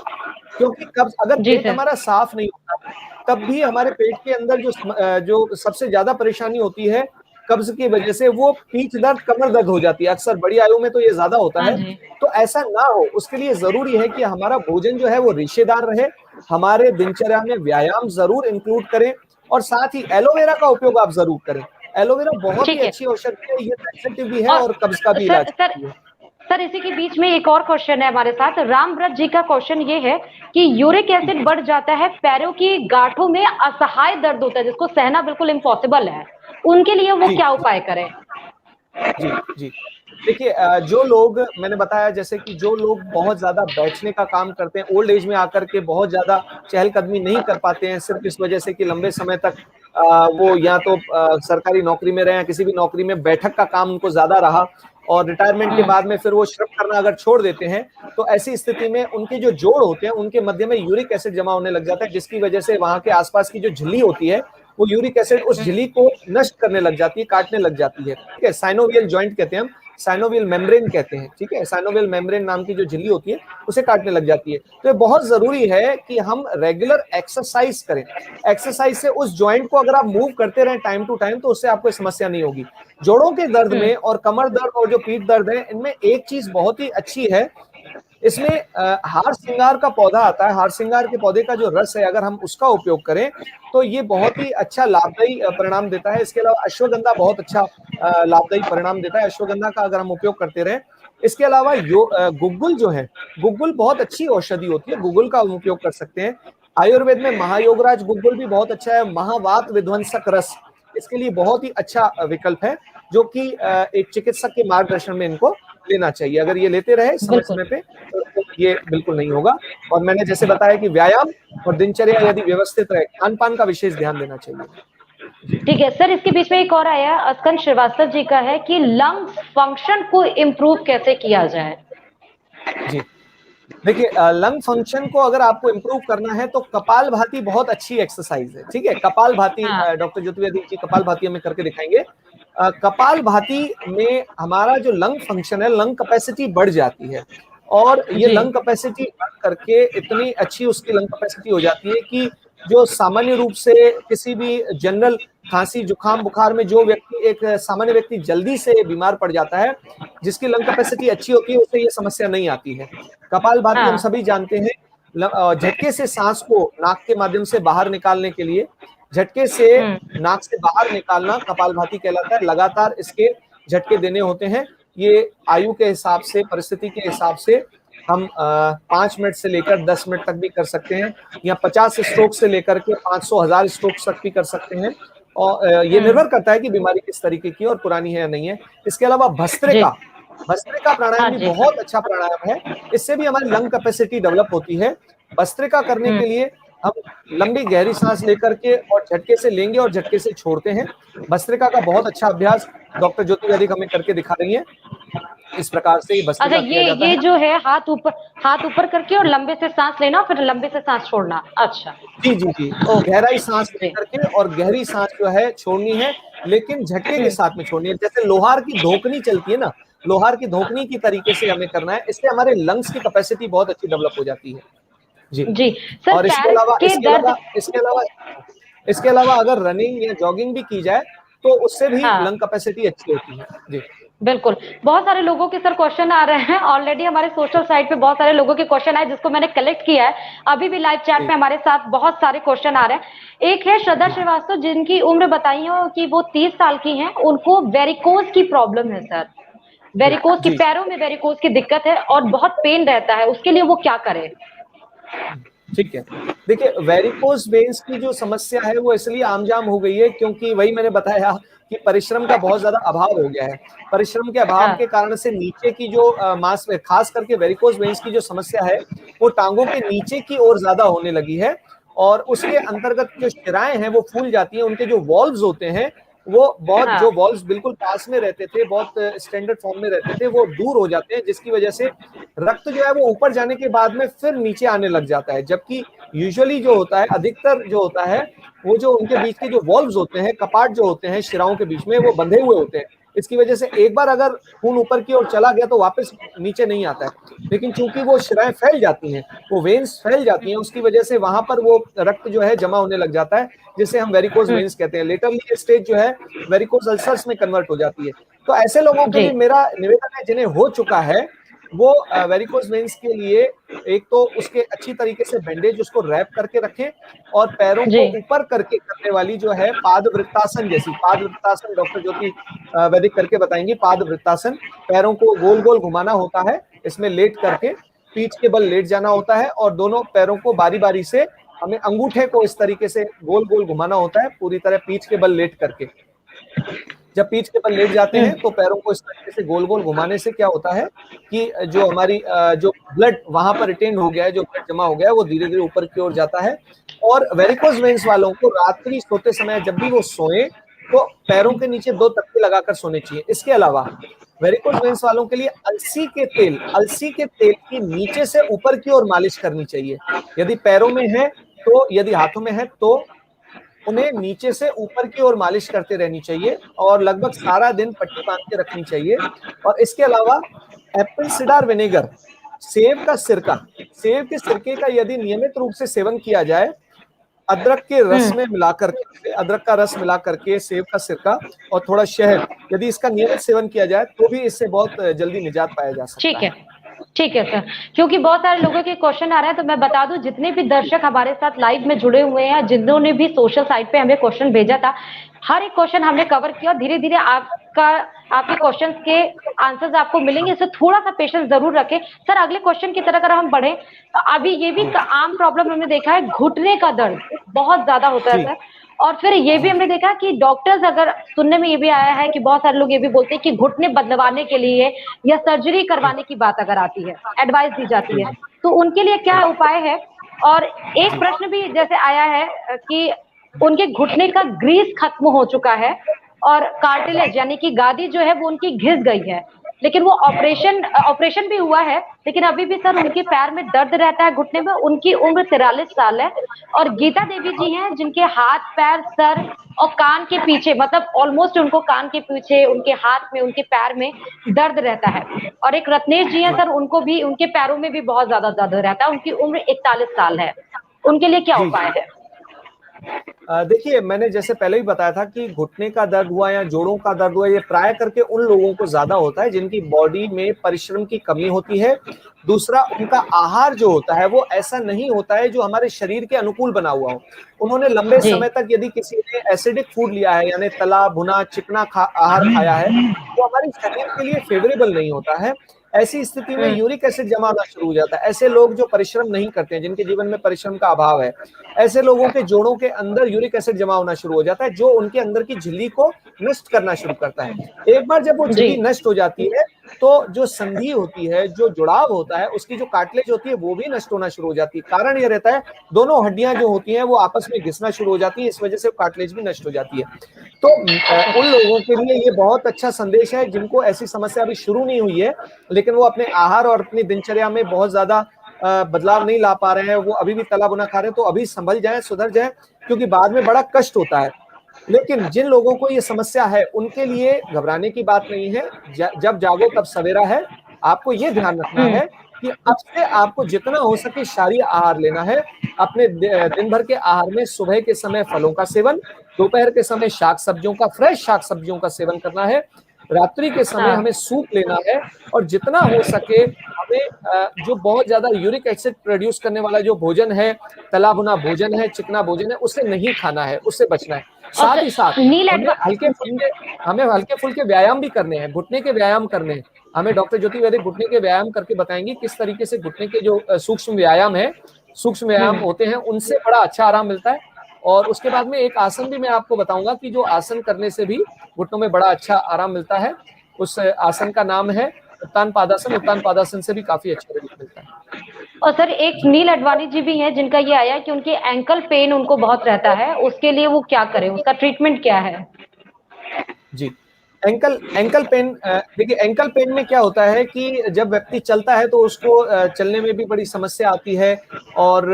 क्योंकि कब्ज, अगर जी पेट सर। हमारा साफ नहीं होता तब भी हमारे पेट के अंदर जो सबसे ज्यादा परेशानी होती है कब्ज की वजह से, वो पीठ दर्द, कमर दर्द हो जाती है। अक्सर बड़ी आयु में तो ये ज्यादा होता हाँ है। जी। तो ऐसा ना हो उसके लिए जरूरी है कि हमारा भोजन जो है वो रेशेदार रहे। हमारे दिनचर्या में व्यायाम जरूर इंक्लूड करें, और साथ ही एलोवेरा का उपयोग आप जरूर करें। एलोवेरा बहुत ही ठीक है। अच्छी औषधि है, ये लैक्सेटिव भी है और और कब्ज का भी सर इलाज सर करती है। सर इसी के बीच में एक और क्वेश्चन है हमारे साथ। रामव्रत जी का क्वेश्चन ये है कि यूरिक एसिड बढ़ जाता है, पैरों की गांठों में असहाय दर्द होता है जिसको सहना बिल्कुल इम्पॉसिबल है, उनके लिए वो जी क्या उपाय करें? जी जी। देखिए, जो लोग, मैंने बताया जैसे कि जो लोग बहुत ज्यादा बैठने का काम करते हैं, ओल्ड एज में आकर के बहुत ज्यादा चहलकदमी नहीं कर पाते हैं, सिर्फ इस वजह से कि लंबे समय तक वो या तो सरकारी नौकरी में रहे या किसी भी नौकरी में बैठक का काम उनको ज्यादा रहा, और रिटायरमेंट के बाद में फिर वो श्रम करना अगर छोड़ देते हैं, तो ऐसी स्थिति में उनके जो जोड़ होते हैं उनके मध्य में यूरिक एसिड जमा होने लग जाता है, जिसकी वजह से वहां के आसपास की जो झिल्ली होती है वो यूरिक एसिड उस झिल्ली को नष्ट करने लग जाती है, काटने लग जाती है। ठीक है, साइनोवियल जॉइंट कहते हैं हम, साइनोवियल मेम्ब्रेन कहते हैं। ठीक है, साइनोवियल मेम्ब्रेन नाम की जो झिल्ली होती है उसे काटने लग जाती है। तो ये बहुत जरूरी है कि हम रेगुलर एक्सरसाइज करें। एक्सरसाइज से उस जॉइंट को अगर आप मूव करते रहें टाइम टू टाइम, तो उससे आपको समस्या नहीं होगी। जोड़ों के दर्द में और कमर दर्द और जो पीठ दर्द है, इनमें एक चीज बहुत ही अच्छी है, इसमें हार श्रृंगार का पौधा आता है। हार श्रृंगार के पौधे का जो रस है, अगर हम उसका उपयोग करें तो ये बहुत ही अच्छा लाभदायी परिणाम देता है। इसके अलावा अश्वगंधा बहुत अच्छा लाभदायी परिणाम देता है, अश्वगंधा का अगर हम उपयोग करते रहें। इसके अलावा गुग्गुल जो है, गुग्गुल बहुत अच्छी औषधि होती है, गुग्गुल का हम उपयोग कर सकते हैं। आयुर्वेद में महायोगराज गुग्गुल भी बहुत अच्छा है। महावात विध्वंसक रस इसके लिए बहुत ही अच्छा विकल्प है, जो कि एक चिकित्सक के मार्गदर्शन में इनको लेना चाहिए। अगर ये लेते रहे समय समय पे तो ये बिल्कुल नहीं होगा। और मैंने जैसे बताया कि व्यायाम और दिनचर्या यदि व्यवस्थित रहे, खान पान का विशेष ध्यान देना चाहिए। ठीक है सर, इसके बीच में एक और आया, अस्कंद श्रीवास्तव जी का है कि लंग्स फंक्शन को इम्प्रूव कैसे किया जाए? जी, देखिए, लंग फंक्शन को अगर आपको इम्प्रूव करना है तो कपाल भाती बहुत अच्छी एक्सरसाइज है। ठीक है, कपाल भाती, डॉक्टर ज्योति वैदिक जी कपाल भाती हमें करके दिखाएंगे। कपाल भाती में हमारा जो लंग फंक्शन है, लंग कैपेसिटी बढ़ जाती है, और ये लंग कैपेसिटी बढ़ करके इतनी अच्छी उसकी लंग कैपेसिटी हो जाती है कि जो सामान्य रूप से किसी भी जनरल खांसी जुकाम बुखार में जो व्यक्ति, एक सामान्य व्यक्ति जल्दी से बीमार पड़ जाता है, जिसकी लंग कैपेसिटी अच्छी होती है, उसे ये समस्या नहीं आती है। कपाल भाती हम सभी जानते हैं, झटके से सांस को नाक के माध्यम से बाहर निकालने के लिए झटके से नाक से बाहर निकालना कपालभाति कहलाता है। लगातार इसके झटके देने होते हैं। ये आयु के हिसाब से, परिस्थिति के हिसाब से हम 5 मिनट से लेकर 10 मिनट तक भी कर सकते हैं, या 50 स्ट्रोक से लेकर के 500-1000 स्ट्रोक तक भी कर सकते हैं। और ये निर्भर करता है कि बीमारी किस तरीके की और पुरानी है या नहीं है। इसके अलावा भस्त्रिका प्राणायाम भी बहुत अच्छा प्राणायाम है। इससे भी हमारी लंग कैपेसिटी डेवलप होती है। भस्त्रिका करने के लिए हम लंबी गहरी सांस लेकर के और झटके से लेंगे और झटके से छोड़ते हैं। भस्त्रिका का बहुत अच्छा अभ्यास डॉक्टर ज्योति वैदिक हमें करके दिखा रही है। इस प्रकार से भस्त्रिका किया जाता है। ये जो है हाथ ऊपर करके और लंबे से सांस लेना, फिर लंबे से सांस छोड़ना। अच्छा, जी जी जी, गहराई सांस लेकर के और गहरी सांस जो है छोड़नी है, लेकिन झटके के साथ में छोड़नी है। जैसे लोहार की धोकनी चलती है ना, लोहार की धोकनी की तरीके से हमें करना है। इससे हमारे लंग्स की कैपेसिटी बहुत अच्छी डेवलप हो जाती है। जी जी सर, और इसके अलावा अगर रनिंग या जॉगिंग भी की जाए तो उससे भी लंग कैपेसिटी अच्छी होती है। जी बिल्कुल। बहुत सारे लोगों के सर क्वेश्चन आ रहे हैं ऑलरेडी हमारे सोशल साइट पे, बहुत सारे लोगों के क्वेश्चन आए जिसको मैंने कलेक्ट किया है। अभी भी लाइव चैट में हमारे साथ बहुत सारे क्वेश्चन आ रहे हैं। एक है श्रद्धा श्रीवास्तव, जिनकी उम्र बताई हो कि वो 30 साल की हैं, उनको वेरिकोज की प्रॉब्लम है सर। वेरिकोज की, पैरों में वेरिकोज की दिक्कत है और बहुत पेन रहता है, उसके लिए वो क्या करे? ठीक है, देखिए वेरिकोज वेन्स की जो समस्या है वो इसलिए आमजाम हो गई है क्योंकि वही मैंने बताया कि परिश्रम का बहुत ज्यादा अभाव हो गया है। परिश्रम के अभाव के कारण से नीचे की जो मांस, खास करके वेरिकोज वेन्स की जो समस्या है वो टांगों के नीचे की ओर ज्यादा होने लगी है, और उसके अंतर्गत जो शिराएं हैं वो फूल जाती हैं। उनके जो वॉल्व्स होते हैं वो जो वॉल्व्स बिल्कुल पास में रहते थे, बहुत स्टैंडर्ड फॉर्म में रहते थे, वो दूर हो जाते हैं, जिसकी वजह से रक्त जो है वो ऊपर जाने के बाद में फिर नीचे आने लग जाता है। जबकि यूजुअली जो होता है, अधिकतर जो होता है, वो जो उनके बीच के जो वॉल्व्स होते हैं, कपाट जो होते हैं शिराओं के बीच में, वो बंधे हुए होते हैं। इसकी वजह से एक बार अगर खून ऊपर की ओर चला गया तो वापस नीचे नहीं आता है। लेकिन चूंकि वो शिराएं फैल जाती हैं, वो वेन्स फैल जाती हैं, उसकी वजह से वहां पर वो रक्त जो है जमा होने लग जाता है, जिसे हम वेरिकोज वेन्स कहते हैं। लेटरली ये स्टेज जो है वेरिकोज अल्सर्स में कन्वर्ट हो जाती है। तो ऐसे लोगों के लिए मेरा निवेदन है, जिन्हें हो चुका है, वो वेरिकोज वेन्स के लिए एक तो उसके अच्छी तरीके से बैंडेज उसको रैप करके रखें, और पैरों को ऊपर करके करने वाली जो है पाद वृत्तासन जैसी, पाद वृत्तासन डॉक्टर ज्योति वैदिक करके बताएंगी। पाद वृत्तासन, पैरों को गोल गोल घुमाना होता है, इसमें लेट करके पीठ के बल लेट जाना होता है, और दोनों पैरों को बारी बारी से हमें अंगूठे को इस तरीके से गोल गोल घुमाना होता है, पूरी तरह पीठ के बल लेट करके। जब पीठ के बल लेट जाते हैं तो पैरों को इस तरीके से गोल गोल घुमाने से क्या होता है कि जो हमारी जो ब्लड वहां पर रिटेन हो गया है, जो ब्लड जमा हो गया है, वो धीरे धीरे ऊपर की ओर जाता है। और वेरिकोज वेन्स वालों को रात्रि सोते समय जब भी वो सोए तो पैरों के नीचे 2 तकिए लगाकर सोने चाहिए। इसके अलावा वेरिकोज वेन्स वालों के लिए अलसी के तेल की नीचे से ऊपर की ओर मालिश करनी चाहिए। यदि पैरों में है तो, यदि हाथों में है तो उन्हें नीचे से ऊपर की ओर मालिश करते रहनी चाहिए, और लगभग सारा दिन पट्टी बांध के रखनी चाहिए। और इसके अलावा एप्पल सिडार विनेगर, सेब के सिरके का यदि नियमित रूप से सेवन किया जाए, अदरक के रस में मिलाकर के, अदरक का रस मिला करके, सेब का सिरका और थोड़ा शहद, यदि इसका नियमित सेवन किया जाए तो भी इससे बहुत जल्दी निजात पाया जा सकता है। ठीक है सर, क्योंकि बहुत सारे लोगों के क्वेश्चन आ रहे हैं, तो मैं बता दूं जितने भी दर्शक हमारे साथ लाइव में जुड़े हुए हैं, जिन्होंने भी सोशल साइट पे हमें क्वेश्चन भेजा था, हर एक क्वेश्चन हमने कवर किया। धीरे धीरे आपके क्वेश्चंस के आंसर्स आपको मिलेंगे, इससे थोड़ा सा पेशेंस जरूर रखें। सर अगले क्वेश्चन की तरफ अगर हम बढ़े, तो अभी ये भी आम प्रॉब्लम हमने देखा है, घुटने का दर्द बहुत ज्यादा होता है सर। और फिर ये भी हमने देखा कि डॉक्टर्स, अगर सुनने में ये भी आया है कि बहुत सारे लोग ये भी बोलते हैं कि घुटने बदलवाने के लिए या सर्जरी करवाने की बात अगर आती है, एडवाइस दी जाती है, तो उनके लिए क्या उपाय है? और एक प्रश्न भी जैसे आया है कि उनके घुटने का ग्रीस खत्म हो चुका है और कार्टिलेज यानी कि गादी जो है वो उनकी घिस गई है, लेकिन वो ऑपरेशन भी हुआ है, लेकिन अभी भी सर उनके पैर में दर्द रहता है घुटने में। उनकी उम्र 43 साल है। और गीता देवी जी हैं जिनके हाथ, पैर, सर और कान के पीछे, मतलब ऑलमोस्ट उनको कान के पीछे, उनके हाथ में, उनके पैर में दर्द रहता है। और एक रत्नेश जी हैं सर, उनको भी उनके पैरों में भी बहुत ज्यादा दर्द रहता है। उनकी उम्र 41 साल है। उनके लिए क्या उपाय है? देखिए, मैंने जैसे पहले ही बताया था कि घुटने का दर्द हुआ या जोड़ों का दर्द हुआ, ये प्राय करके उन लोगों को ज्यादा होता है जिनकी बॉडी में परिश्रम की कमी होती है। दूसरा, उनका आहार जो होता है वो ऐसा नहीं होता है जो हमारे शरीर के अनुकूल बना हुआ हो। उन्होंने लंबे जी। समय तक यदि किसी ने एसिडिक फूड लिया है, यानी तला भुना चिकना आहार खाया है, वो हमारे शरीर के लिए फेवरेबल नहीं होता है। ऐसी स्थिति में यूरिक एसिड जमा होना शुरू हो जाता है। ऐसे लोग जो परिश्रम नहीं करते हैं, जिनके जीवन में परिश्रम का अभाव है, ऐसे लोगों के जोड़ों के अंदर यूरिक एसिड जमा होना शुरू हो जाता है, जो उनके अंदर की झिल्ली को नष्ट करना शुरू करता है। एक बार जब वो जी। झिल्ली नष्ट हो जाती है, तो जो संधि होती है, जो जुड़ाव होता है, उसकी जो कार्टिलेज होती है, वो भी नष्ट होना शुरू हो जाती है। कारण ये रहता है, दोनों हड्डियां जो होती हैं वो आपस में घिसना शुरू हो जाती है, इस वजह से कार्टिलेज भी नष्ट हो जाती है। तो उन लोगों के लिए ये बहुत अच्छा संदेश है जिनको ऐसी समस्या अभी शुरू नहीं हुई है, लेकिन वो अपने आहार और अपनी दिनचर्या में बहुत ज्यादा बदलाव नहीं ला पा रहे हैं, वो अभी भी तला भुना खा रहे हैं, तो अभी संभल जाएं, सुधर जाएं, क्योंकि बाद में बड़ा कष्ट होता है। लेकिन जिन लोगों को ये समस्या है, उनके लिए घबराने की बात नहीं है। जब जागो तब सवेरा है। आपको ये ध्यान रखना है कि अब से आपको जितना हो सके क्षारीय आहार लेना है। अपने दिन भर के आहार में सुबह के समय फलों का सेवन, दोपहर के समय शाक सब्जियों का, फ्रेश शाक सब्जियों का सेवन करना है। रात्रि के समय हमें सूप लेना है, और जितना हो सके हमें जो बहुत ज्यादा यूरिक एसिड प्रोड्यूस करने वाला जो भोजन है, तला भुना भोजन है, चिकना भोजन है, उसे नहीं खाना है, उससे बचना है। साथ ही साथ हमें हल्के फुल्के व्यायाम भी करने हैं, घुटने के व्यायाम करने हैं। हमें डॉक्टर ज्योति वैदिक घुटने के व्यायाम करके बताएंगी किस तरीके से घुटने के जो सूक्ष्म व्यायाम है, सूक्ष्म व्यायाम होते हैं, उनसे बड़ा अच्छा आराम मिलता है। और उसके बाद में एक आसन भी मैं आपको बताऊंगा कि जो आसन करने से भी घुटनों में बड़ा अच्छा आराम मिलता है। उस आसन का नाम है उत्तान पादासन। उत्तान पादासन से भी काफी अच्छा रिलीफ मिलता है। और सर, एक नील अडवाणी जी भी हैं जिनका ये आया कि उनके एंकल पेन उनको बहुत रहता है, उसके लिए वो क्या करें, उसका ट्रीटमेंट क्या है? जी, एंकल पेन, देखिए एंकल पेन में क्या होता है कि जब व्यक्ति चलता है तो उसको चलने में भी बड़ी समस्या आती है और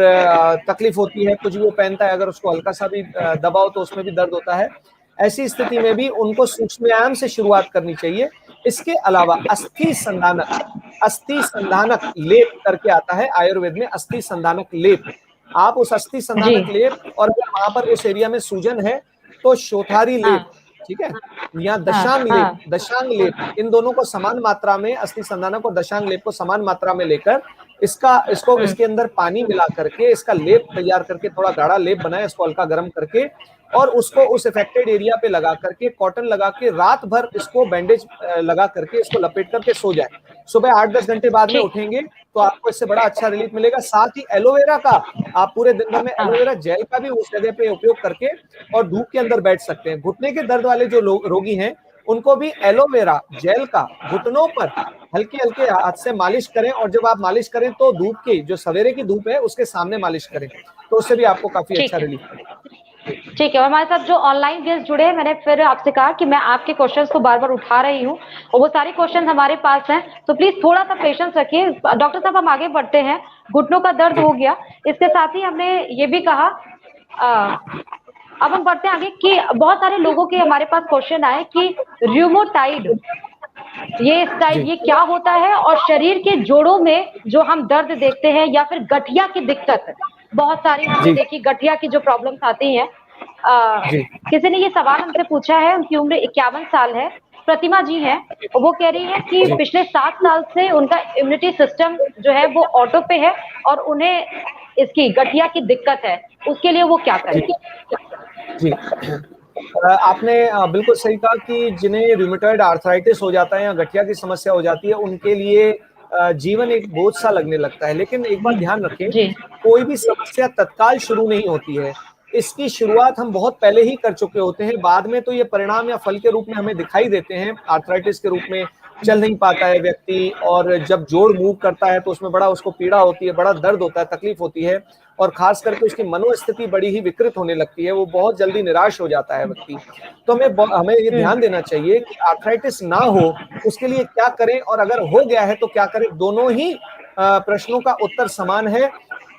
तकलीफ होती है। कुछ भी वो पहनता है, अगर उसको हल्का सा भी दबाओ तो उसमें भी दर्द होता है। ऐसी स्थिति में भी उनको सूक्ष्म व्यायाम से शुरुआत करनी चाहिए। इसके अलावा अस्थि संधानक लेप करके आता है आयुर्वेद में, अस्थि संधानक लेप। आप उस अस्थि संधानक लेप, और अगर वहां पर उस एरिया में सूजन है तो शोथारी लेप, ठीक है, या दशांग लेप, इन दोनों को समान मात्रा में, अस्थि संधानक और दशांग लेप को समान मात्रा में लेकर इसको इसके अंदर पानी मिला करके इसका लेप तैयार करके, थोड़ा गाढ़ा लेप बनाए, इसको हल्का गर्म करके और उसको उस इफेक्टेड एरिया पे लगा करके, कॉटन लगा के रात भर इसको बैंडेज लगा करके इसको लपेट करके सो जाए। सुबह 8-10 घंटे बाद में उठेंगे तो आपको इससे बड़ा अच्छा रिलीफ मिलेगा। साथ ही एलोवेरा का, आप पूरे दिन भर में एलोवेरा जेल का भी उस जगह पे उपयोग करके और धूप के अंदर बैठ सकते हैं। घुटने के दर्द वाले जो रोगी हैं, उनको भी एलोवेरा जेल का घुटनों पर हल्के हल्के हाथ से मालिश करें, और जब आप मालिश करें तो धूप की, जो सवेरे की धूप है उसके सामने मालिश करें, तो उससे भी आपको काफी अच्छा रिलीफ मिलेगा। ठीक है। और हमारे साथ जो ऑनलाइन गेस्ट जुड़े हैं, मैंने फिर आपसे कहा कि मैं आपके क्वेश्चंस को बार बार उठा रही हूँ और वो सारे क्वेश्चंस हमारे पास हैं, तो प्लीज थोड़ा सा पेशेंस रखिए। डॉक्टर साहब, हम आगे बढ़ते हैं। घुटनों का दर्द हो गया, इसके साथ ही हमने ये भी कहा, अब हम बढ़ते हैं आगे कि बहुत सारे लोगों के हमारे पास क्वेश्चन आए कि र्यूमोटाइड, ये क्या होता है, और शरीर के जोड़ों में जो हम दर्द देखते हैं या फिर गठिया की दिक्कत, बहुत सारी हमने देखी गठिया की जो प्रॉब्लम्स आती हैं। किसी ने ये सवाल हमसे पूछा है, उनकी उम्र 51 साल है, प्रतिमा जी हैं, और वो कह रही है कि पिछले 7 साल से उनका इम्यूनिटी सिस्टम जो है वो ऑटो पे है और उन्हें इसकी गठिया की दिक्कत है, उसके लिए वो क्या करें? जी, आपने बिल्कुल सही कहा कि जिन्हें रूमेटॉइड आर्थराइटिस हो जाता है या गठिया की समस्या हो जाती है, उनके लिए जीवन एक बोझ सा लगने लगता है। लेकिन एक बात ध्यान रखें, कोई भी समस्या तत्काल शुरू नहीं होती है। इसकी शुरुआत हम बहुत पहले ही कर चुके होते हैं, बाद में तो ये परिणाम या फल के रूप में हमें दिखाई देते हैं। आर्थराइटिस के रूप में चल नहीं पाता है व्यक्ति, और जब जोड़ मूव करता है तो उसमें बड़ा उसको पीड़ा होती है, बड़ा दर्द होता है, तकलीफ होती है, और खास करके उसकी मनोस्थिति बड़ी ही विकृत होने लगती है, वो बहुत जल्दी निराश हो जाता है व्यक्ति। तो हमें ये ध्यान देना चाहिए कि आर्थराइटिस ना हो उसके लिए क्या करें, और अगर हो गया है तो क्या करें। दोनों ही प्रश्नों का उत्तर समान है।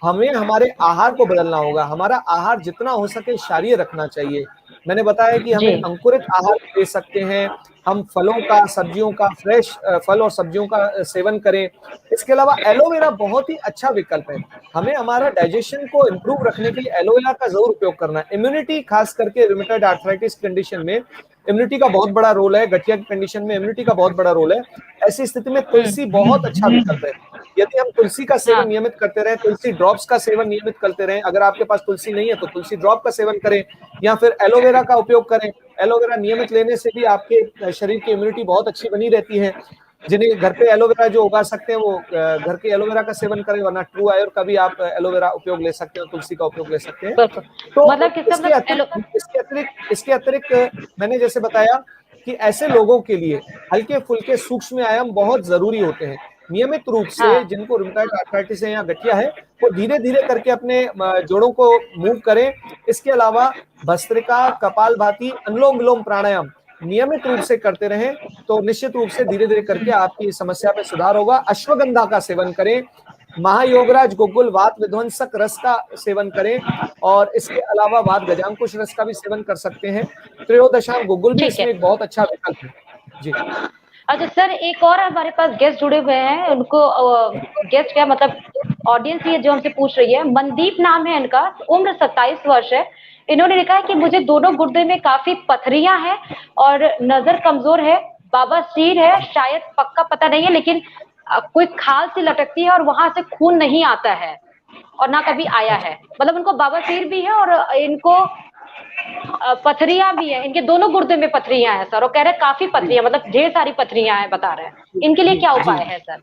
हमें हमारे आहार को बदलना होगा। हमारा आहार जितना हो सके क्षारीय रखना चाहिए। मैंने बताया कि जी हमें अंकुरित आहार ले सकते हैं, हम फलों का, सब्जियों का, फ्रेश फल और सब्जियों का सेवन करें। इसके अलावा एलोवेरा बहुत ही अच्छा विकल्प है। हमें हमारा डाइजेशन को इम्प्रूव रखने के लिए एलोवेरा का जरूर उपयोग करना है। इम्यूनिटी, खास करके रूमेटॉइड आर्थराइटिस कंडीशन में इम्यूनिटी का बहुत बड़ा रोल है, गठिया की कंडीशन में इम्यूनिटी का बहुत बड़ा रोल है। ऐसी स्थिति में तुलसी बहुत अच्छा विकल्प है। यदि हम तुलसी का हाँ सेवन नियमित करते रहें, तुलसी ड्रॉप्स का सेवन नियमित करते रहें, अगर आपके पास तुलसी नहीं है तो तुलसी ड्रॉप का सेवन करें या फिर एलोवेरा का उपयोग करें। एलोवेरा नियमित लेने से भी आपके शरीर की इम्यूनिटी बहुत अच्छी बनी रहती है। जिन्हें घर पे एलोवेरा जो उगा सकते हैं वो घर के एलोवेरा का सेवन करें, वरना ट्रू आयर का भी आप एलोवेरा उपयोग ले सकते हैं, तुलसी का उपयोग ले सकते हैं। बिल्कुल, तो मतलब किसका मतलब इसके अतिरिक्त मैंने जैसे बताया कि ऐसे लोगों के लिए हल्के फुल्के सूक्ष्म आयाम बहुत जरूरी होते हैं। नियमित रूप से हाँ जिनको रूमेटॉइड आर्थराइटिस है या गठिया है, वो धीरे धीरे करके अपने जोड़ों को मूव करें। इसके अलावा भस्त्रिका, कपालभाति, अनुलोम विलोम प्राणायाम नियमित रूप से करते रहें तो निश्चित रूप से धीरे धीरे करके आपकी समस्या में सुधार होगा। अश्वगंधा का सेवन करें, महायोगराज, गुग्गुल, वात विध्वंसक रस का सेवन करें और इसके अलावा वात गजांकुश रस का भी सेवन कर सकते हैं। त्रयोदशांग गुग्गुल भी ठीक है। इसमें एक बहुत अच्छा विकल्प है। जी अच्छा सर, एक और हमारे पास गेस्ट जुड़े हुए हैं, उनको गेस्ट क्या मतलब ऑडियंस ही है जो हमसे पूछ रही है। मनदीप नाम है इनका, उम्र 27 वर्ष है। इन्होंने लिखा है कि मुझे दोनों गुर्दे में काफी पथरियां हैं और नजर कमजोर है, बवासीर है, शायद पक्का पता नहीं है, लेकिन कोई खाल सी लटकती है और वहां से खून नहीं आता है और ना कभी आया है। मतलब उनको बवासीर भी है और इनको पथरियां भी है, इनके दोनों गुर्दे में पथरियां हैं सर, और कह रहे हैं काफी पथरियां, मतलब ढेर सारी पथरियां हैं बता रहे हैं। इनके लिए जी क्या जी उपाय है सर?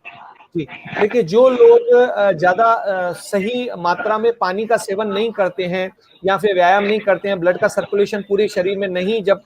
जी। देखिए, जो लोग ज्यादा सही मात्रा में पानी का सेवन नहीं करते हैं या फिर व्यायाम नहीं करते हैं, ब्लड का सर्कुलेशन पूरे शरीर में नहीं जब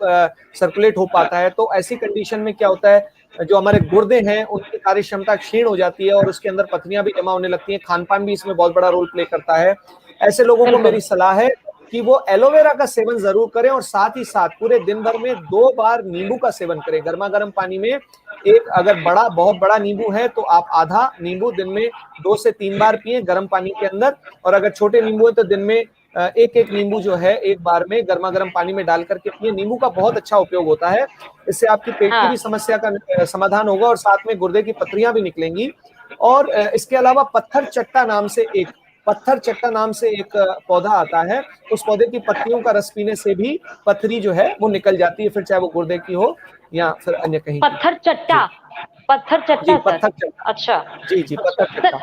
सर्कुलेट हो पाता है, तो ऐसी कंडीशन में क्या होता है, जो हमारे गुर्दे हैं उनकी कार्य क्षमता क्षीण हो जाती है और उसके अंदर पथरियां भी जमा होने लगती हैं। खान पान भी इसमें बहुत बड़ा रोल प्ले करता है। ऐसे लोगों को बिल्कुल। मेरी सलाह है कि वो एलोवेरा का सेवन जरूर करें और साथ ही साथ पूरे दिन भर में 2 बार नींबू का सेवन करें। गर्मा गर्म पानी में एक, अगर बहुत बड़ा नींबू है तो आप आधा नींबू दिन में 2 से 3 बार पिए गर्म पानी के अंदर, और अगर छोटे नींबू है तो दिन में एक एक नींबू जो है एक बार में गर्मा गर्म पानी में डाल करके पिए। नींबू का बहुत अच्छा उपयोग होता है, इससे आपकी पेट की भी हाँ समस्या का समाधान होगा और साथ में गुर्दे की पथरियां भी निकलेंगी। और इसके अलावा पत्थर चट्टा नाम से एक पौधा आता है, उस पौधे की पत्तियों का रस पीने से भी पथरी जो है वो निकल जाती है, फिर चाहे वो गुर्दे की हो या फिर अन्य कहीं की। पत्थर चट्टा, जी पत्थर जी, चट्टा सर। पत्थर चट्टा। अच्छा जी जी, पत्थर सर। चट्टा।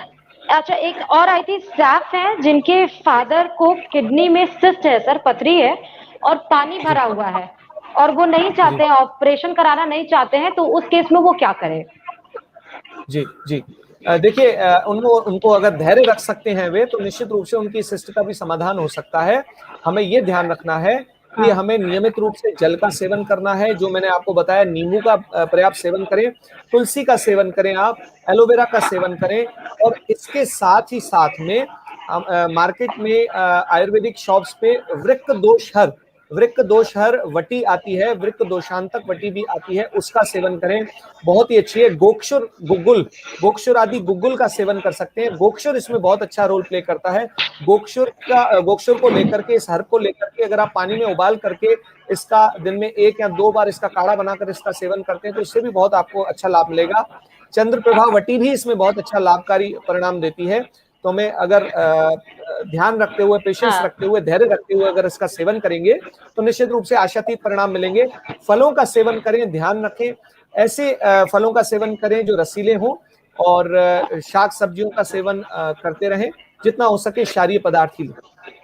अच्छा, एक और आई थी, सैफ है जिनके फादर को किडनी में सिस्ट है सर, पथरी है और पानी जी भरा हुआ है, और वो नहीं जी चाहते हैं, ऑपरेशन कराना नहीं चाहते हैं, तो उस केस में वो क्या करें? जी जी। देखिए, उनको उनको अगर धैर्य रख सकते हैं वे, तो निश्चित रूप से उनकी शिष्ट का भी समाधान हो सकता है। हमें ये ध्यान रखना है कि हाँ हमें नियमित रूप से जल का सेवन करना है, जो मैंने आपको बताया, नींबू का पर्याप्त सेवन करें, तुलसी का सेवन करें, आप एलोवेरा का सेवन करें, और इसके साथ ही साथ में मार्केट में आयुर्वेदिक शॉप्स पे वृक्क दोषहर वटी आती है, वृक्क दोषांतक वटी भी आती है, उसका सेवन करें, बहुत ही अच्छी है। गोक्षुर आदि गुग्गुल का सेवन कर सकते हैं। गोक्षुर इसमें बहुत अच्छा रोल प्ले करता है। गोक्षुर को लेकर के, इस हर्ब को लेकर के अगर आप पानी में उबाल करके इसका दिन में 1 या 2 बार इसका काढ़ा बनाकर इसका सेवन करते हैं तो इससे भी बहुत आपको अच्छा लाभ मिलेगा। चंद्र प्रभा वटी भी इसमें बहुत अच्छा लाभकारी परिणाम देती है। तो हमें अगर ध्यान रखते हुए, पेशेंस हाँ रखते हुए, धैर्य रखते हुए अगर इसका सेवन करेंगे तो निश्चित रूप से आशातीत परिणाम मिलेंगे। फलों का सेवन करें, ध्यान रखें ऐसे फलों का सेवन करें जो रसीले हों, और शाक सब्जियों का सेवन करते रहें, जितना हो सके क्षारीय पदार्थ ही लें।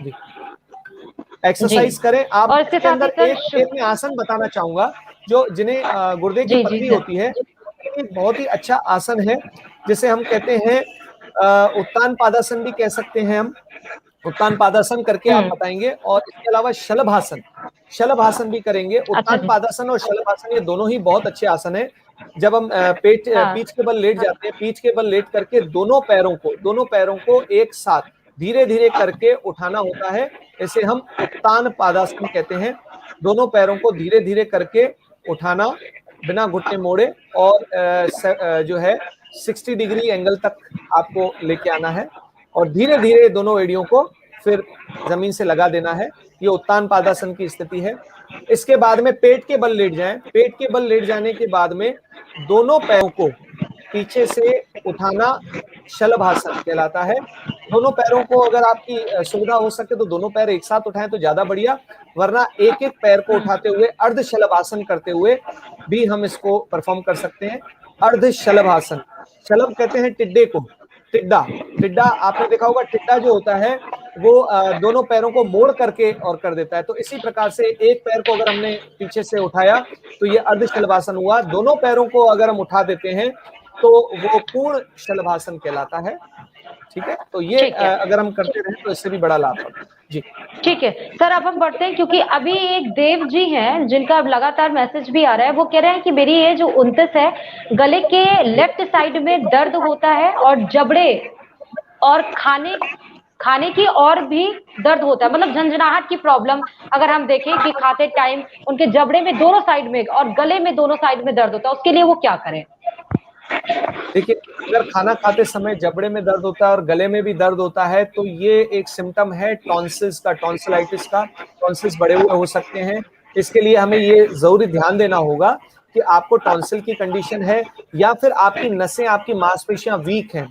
जी, जी। एक्सरसाइज करें आप। और इसके इसके साथ ही अंदर सर एक मैं आसन बताना चाहूंगा, जो जिन्हें गुर्दे की जी जी पथरी सर। होती है, एक बहुत ही अच्छा आसन है जिसे हम कहते हैं उत्तान पादासन भी कह सकते हैं हम। उत्तान पादासन करके आप हम्म। बताएंगे, और इसके अलावा शलभासन भी करेंगे। अच्छा उत्तान जी। पादासन और शलभासन ये दोनों ही बहुत अच्छे आसन है। जब हम हाँ पीठ के बल लेट जाते हैं, पीठ के बल लेट करके दोनों पैरों को एक साथ धीरे धीरे करके उठाना होता है, इसे हम उत्तान पादासन कहते हैं। दोनों पैरों को धीरे धीरे करके उठाना, बिना घुटने मोड़े, और जो है 60 डिग्री एंगल तक आपको लेके आना है, और धीरे धीरे दोनों एड़ियों को फिर जमीन से लगा देना है। ये उत्तान पादासन की स्थिति है। इसके बाद में पेट के बल लेट जाएं। पेट के बल लेट जाने के बाद में दोनों पैरों को पीछे से उठाना शलभासन कहलाता है। दोनों पैरों को अगर आपकी सुविधा हो सके तो दोनों पैर एक साथ उठाएं तो ज्यादा बढ़िया, वरना एक एक पैर को उठाते हुए अर्ध शलभासन करते हुए भी हम इसको परफॉर्म कर सकते हैं। अर्ध शलभासन, शलभ कहते हैं टिड्डे को, टिड्डा। टिड्डा आपने देखा होगा, टिड्डा जो होता है वो दोनों पैरों को मोड़ करके और कर देता है। तो इसी प्रकार से एक पैर को अगर हमने पीछे से उठाया तो ये अर्ध शलभासन हुआ। दोनों पैरों को अगर हम उठा देते हैं तो वो पूर्ण शलभासन कहलाता है। ठीक है, तो ये अगर हम करते रहे तो इससे भी बड़ा लाभ होगा। जी ठीक है सर, अब हम बढ़ते हैं क्योंकि अभी एक देव जी हैं जिनका अब लगातार मैसेज भी आ रहा है। वो कह रहे हैं कि मेरी एज 29 है, गले के लेफ्ट साइड में दर्द होता है और जबड़े और खाने की और भी दर्द होता है, मतलब झंझनाहट की प्रॉब्लम। अगर हम देखें कि खाते टाइम उनके जबड़े में दोनों साइड में और गले में दोनों साइड में दर्द होता है, उसके लिए वो क्या करें? देखिए, अगर खाना खाते समय जबड़े में दर्द होता है और गले में भी दर्द होता है तो ये एक सिम्टम है टॉन्सिल्स का, टॉन्सिलाइटिस का। टॉन्सिल्स बढ़े हुए हो सकते हैं। इसके लिए हमें ये जरूरी ध्यान देना होगा कि आपको टॉन्सिल की कंडीशन है या फिर आपकी नसें, आपकी मांसपेशियां वीक हैं।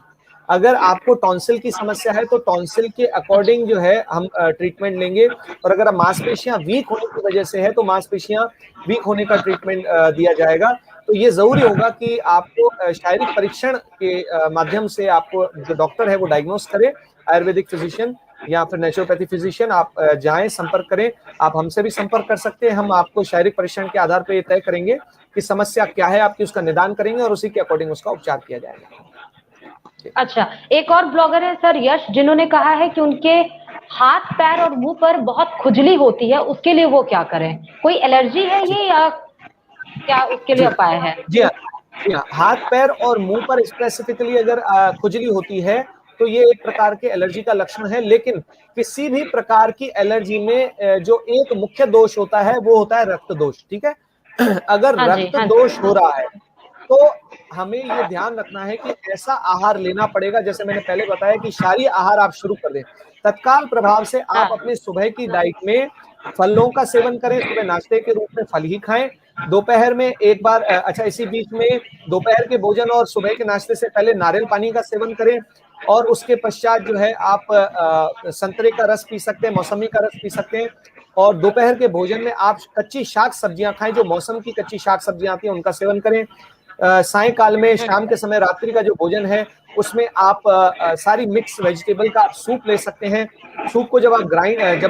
अगर आपको टॉन्सिल की समस्या है तो टॉन्सिल के अकॉर्डिंग जो है हम ट्रीटमेंट लेंगे, और अगर मांसपेशियां वीक होने की वजह से है तो मांसपेशियां वीक होने का ट्रीटमेंट दिया जाएगा। तो ये जरूरी होगा कि आपको शारीरिक परीक्षण के माध्यम से आपको जो डॉक्टर है वो डायग्नोस करे, आयुर्वेदिक फिजिशियन या फिर नेचुरोपैथी फिजिशियन। आप जाएं, संपर्क करें। आप हमसे भी संपर्क कर सकते हैं। हम आपको शारीरिक परीक्षण के आधार पर ये तय करेंगे कि समस्या क्या है आपकी, उसका निदान करेंगे और उसी के अकॉर्डिंग उसका उपचार किया जाएगा। अच्छा, एक और ब्लॉगर है सर यश, जिन्होंने कहा है कि उनके हाथ, पैर और मुंह पर बहुत खुजली होती है, उसके लिए वो क्या करें? कोई एलर्जी है ये या क्या उसके लिए उपाय है? जी हाँ, जी हाँ, हाथ, पैर और मुंह पर स्पेसिफिकली अगर खुजली होती है तो ये एक प्रकार के एलर्जी का लक्षण है। लेकिन किसी भी प्रकार की एलर्जी में जो एक मुख्य दोष होता है वो होता है रक्त दोष। ठीक है, अगर रक्त दोष हो रहा है तो हमें ये ध्यान रखना है कि ऐसा आहार लेना पड़ेगा, जैसे मैंने पहले बताया कि क्षारीय आहार आप शुरू कर दें। तत्काल प्रभाव से आप अपने सुबह की डाइट में फलों का सेवन करें, सुबह नाश्ते के रूप में फल ही खाएं। दोपहर में एक बार इसी बीच में दोपहर के भोजन और सुबह के नाश्ते से पहले नारियल पानी का सेवन करें, और उसके पश्चात जो है आप संतरे का रस पी सकते हैं, मौसमी का रस पी सकते हैं। और दोपहर के भोजन में आप कच्ची शाक सब्जियां खाएं, जो मौसम की कच्ची शाक सब्जियां आती हैं उनका सेवन करें। सायंकाल में, शाम के समय, रात्रि का जो भोजन है उसमें आप सारी मिक्स वेजिटेबल का आप सूप ले सकते हैं। सूप को जब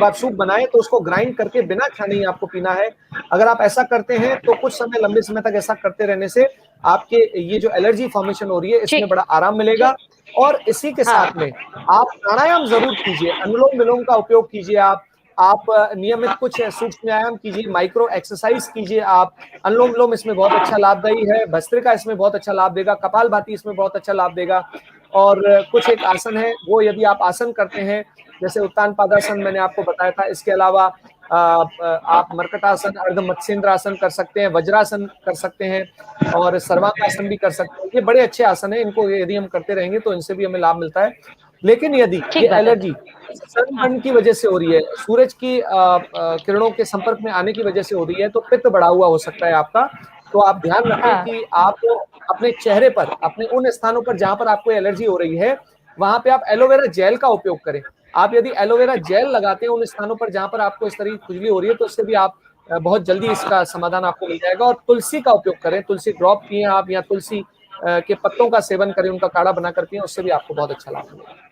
आप सूप बनाएं तो उसको ग्राइंड करके बिना खाने ही आपको पीना है। अगर आप ऐसा करते हैं तो कुछ समय, लंबे समय तक ऐसा करते रहने से आपके ये जो एलर्जी फॉर्मेशन हो रही है इसमें बड़ा आराम मिलेगा। और इसी के साथ में आप प्राणायाम जरूर कीजिए, अनुलोम विलोम का उपयोग कीजिए। आप नियमित कुछ सूक्ष्म व्यायाम कीजिए, माइक्रो एक्सरसाइज कीजिए। आप अनुलोम विलोम इसमें बहुत अच्छा लाभदायी है, भस्त्रिका इसमें बहुत अच्छा लाभ देगा, कपालभाति इसमें बहुत अच्छा लाभ देगा। और कुछ एक आसन है वो यदि आप आसन करते हैं, जैसे उत्तान पादासन मैंने आपको बताया था, इसके अलावा आप मर्कटासन, अर्ध मत्स्येंद्र आसन कर सकते हैं, वज्रासन कर सकते हैं और सर्वांगासन भी कर सकते हैं। ये बड़े अच्छे आसन है, इनको यदि हम करते रहेंगे तो इनसे भी हमें लाभ मिलता है। लेकिन यदि ये एलर्जी सनबर्न की वजह से हो रही है, सूरज की किरणों के संपर्क में आने की वजह से हो रही है, तो पित्त बढ़ा हुआ हो सकता है आपका। तो आप ध्यान रखें कि आप अपने चेहरे पर, अपने उन स्थानों पर जहां पर आपको एलर्जी हो रही है, वहां पे आप एलोवेरा जेल का उपयोग करें। आप यदि एलोवेरा जेल लगाते हैं उन स्थानों पर जहां पर आपको इस तरह की खुजली हो रही है, तो इससे भी आप बहुत जल्दी इसका समाधान आपको मिल जाएगा। और तुलसी का उपयोग करें, तुलसी ड्रॉप पिए आप, या तुलसी के पत्तों का सेवन करें, उनका काढ़ा बना कर पिए, उससे भी आपको बहुत अच्छा लाभ मिलेगा।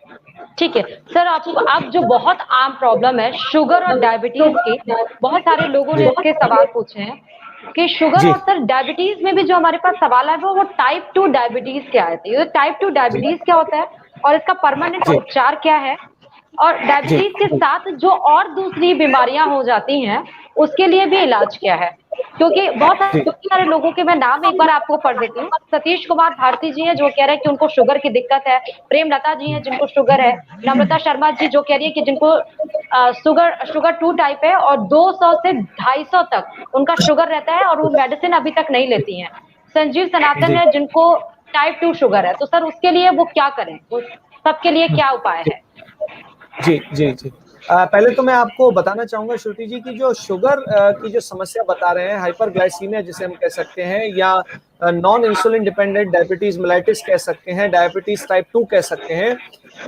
ठीक है सर, आप जो बहुत आम प्रॉब्लम है शुगर और डायबिटीज की, बहुत सारे लोगों ने इसके सवाल पूछे हैं कि शुगर और सर डायबिटीज में भी जो हमारे पास सवाल है वो टाइप 2 डायबिटीज क्या है? ये टाइप 2 डायबिटीज क्या होता है और इसका परमानेंट उपचार क्या है? और डायबिटीज के साथ जो और दूसरी बीमारियां हो जाती हैं उसके लिए भी इलाज क्या है? क्योंकि बहुत सारे लोगों के मैं नाम एक बार आपको पढ़ देती हूँ। सतीश कुमार भारती जी हैं जो कह रहे हैं कि उनको शुगर की दिक्कत है, प्रेमलता जी हैं जिनको शुगर है, नम्रता शर्मा जी जो कह रही है कि जिनको शुगर 2 टाइप है और 200 से 250 तक उनका शुगर रहता है और वो मेडिसिन अभी तक नहीं लेती हैं। संजीव सनातन है जिनको टाइप 2 शुगर है। तो सर उसके लिए वो क्या करें? सबके लिए क्या उपाय है? जी जी जी पहले तो मैं आपको बताना चाहूंगा श्रुति जी की जो शुगर की जो समस्या बता रहे हैं, हाइपरग्लाइसीमिया जिसे हम कह सकते हैं, या non insulin dependent diabetes mellitus कह सकते हैं, डायबिटीज टाइप 2 कह सकते हैं,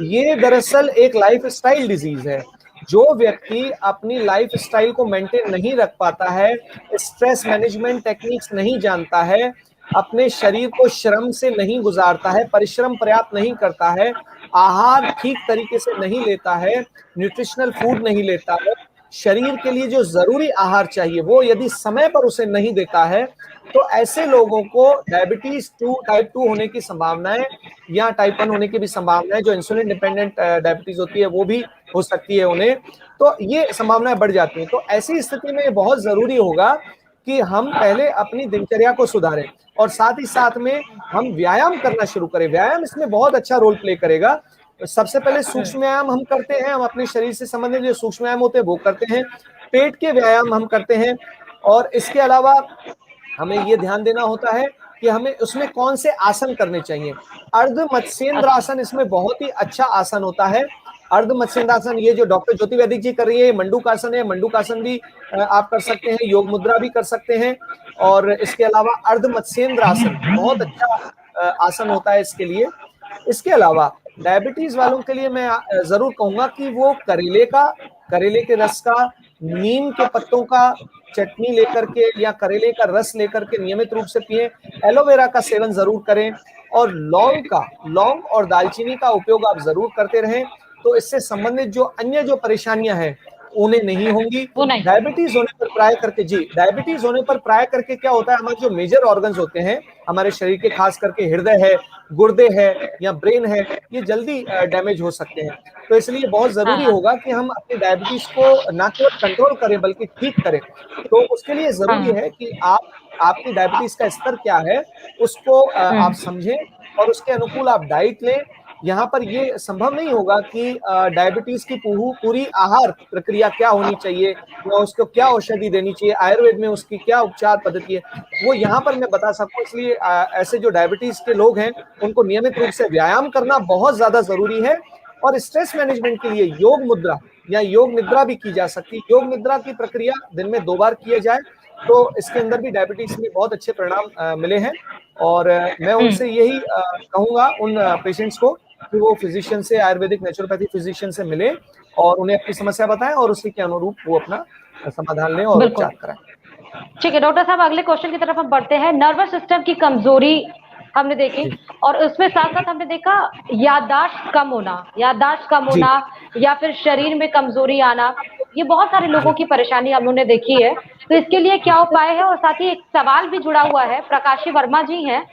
ये दरअसल एक लाइफस्टाइल डिजीज है। जो व्यक्ति अपनी लाइफस्टाइल को मेंटेन नहीं रख पाता है, स्ट्रेस मैनेजमेंट टेक्निक्स नहीं जानता है, अपने शरीर को श्रम से नहीं गुजारता है, परिश्रम पर्याप्त नहीं करता है, आहार ठीक तरीके से नहीं लेता है, न्यूट्रिशनल फूड नहीं लेता है, शरीर के लिए जो जरूरी आहार चाहिए वो यदि समय पर उसे नहीं देता है, तो ऐसे लोगों को डायबिटीज टाइप 2 होने की संभावनाएं या टाइप 1 होने की भी संभावनाएं, जो इंसुलिन डिपेंडेंट डायबिटीज होती है वो भी हो सकती है उन्हें, तो ये संभावनाएं बढ़ जाती हैं। तो ऐसी स्थिति में बहुत जरूरी होगा कि हम पहले अपनी दिनचर्या को सुधारें और साथ ही साथ में हम व्यायाम करना शुरू करें। व्यायाम इसमें बहुत अच्छा रोल प्ले करेगा। सबसे पहले सूक्ष्म व्यायाम हम करते हैं, हम अपने शरीर से संबंधित जो सूक्ष्म व्यायाम होते हैं वो करते हैं, पेट के व्यायाम हम करते हैं, और इसके अलावा हमें ये ध्यान देना होता है कि हमें उसमें कौन से आसन करने चाहिए। अर्ध मत्स्येंद्र आसन इसमें बहुत ही अच्छा आसन होता है। अर्ध मत्स्येंद्र आसन ये जो डॉक्टर ज्योति वैदिक जी कर रही है, मंडूकासन है, मंडूकासन भी आप कर सकते हैं, योग मुद्रा भी कर सकते हैं, और इसके अलावा अर्ध मत्स्येंद्र आसन बहुत अच्छा आसन होता है इसके लिए। इसके अलावा डायबिटीज वालों के लिए मैं जरूर कहूंगा कि वो करेले के रस का, नीम के पत्तों का चटनी लेकर के या करेले का रस लेकर के नियमित रूप से पिएं, एलोवेरा का सेवन जरूर करें, और लौंग और दालचीनी का उपयोग आप जरूर करते रहें, तो इससे संबंधित जो अन्य जो परेशानियां हैं उन्हें नहीं होंगी। डायबिटीज होने पर प्राय करके क्या होता है, हमारे जो मेजर ऑर्गन्स होते हैं हमारे शरीर के, खास करके हृदय है, गुर्दे है या ब्रेन है, ये जल्दी डैमेज हो सकते हैं। तो इसलिए बहुत जरूरी होगा कि हम अपनी डायबिटीज को ना केवल कंट्रोल करें बल्कि ठीक करें। तो उसके लिए जरूरी है कि आपकी डायबिटीज का स्तर क्या है उसको आप समझें और उसके अनुकूल आप डाइट लें। यहाँ पर ये संभव नहीं होगा कि डायबिटीज की पूरी आहार प्रक्रिया क्या होनी चाहिए या उसको क्या औषधि देनी चाहिए, आयुर्वेद में उसकी क्या उपचार पद्धति है, वो यहाँ पर मैं बता सकूं। इसलिए ऐसे जो डायबिटीज के लोग हैं उनको नियमित रूप से व्यायाम करना बहुत ज्यादा जरूरी है, और स्ट्रेस मैनेजमेंट के लिए योग मुद्रा या योग निद्रा भी की जा सकती है। योग निद्रा की प्रक्रिया दिन में 2 बार किया जाए तो इसके अंदर भी डायबिटीज में बहुत अच्छे परिणाम मिले हैं, और मैं उनसे यही कहूंगा उन पेशेंट्स को कि वो फिजिशियन से, आयुर्वेदिक नेचुरोपैथी फिजिशियन से मिले और उन्हें अपनी समस्या बताएं और उसी के अनुरूप वो अपना समाधान लें और उपचार कराएं। ठीक है डॉक्टर साहब, अगले क्वेश्चन की तरफ हम बढ़ते हैं। नर्वस सिस्टम की कमजोरी हमने देखी, और उसमें साथ साथ हमने देखा याददाश्त कम होना या फिर शरीर में कमजोरी आना, ये बहुत सारे लोगों की परेशानी हम लोगों ने देखी है। तो इसके लिए क्या उपाय है? और साथ ही एक सवाल भी जुड़ा हुआ है, प्रकाशी वर्मा जी हैं,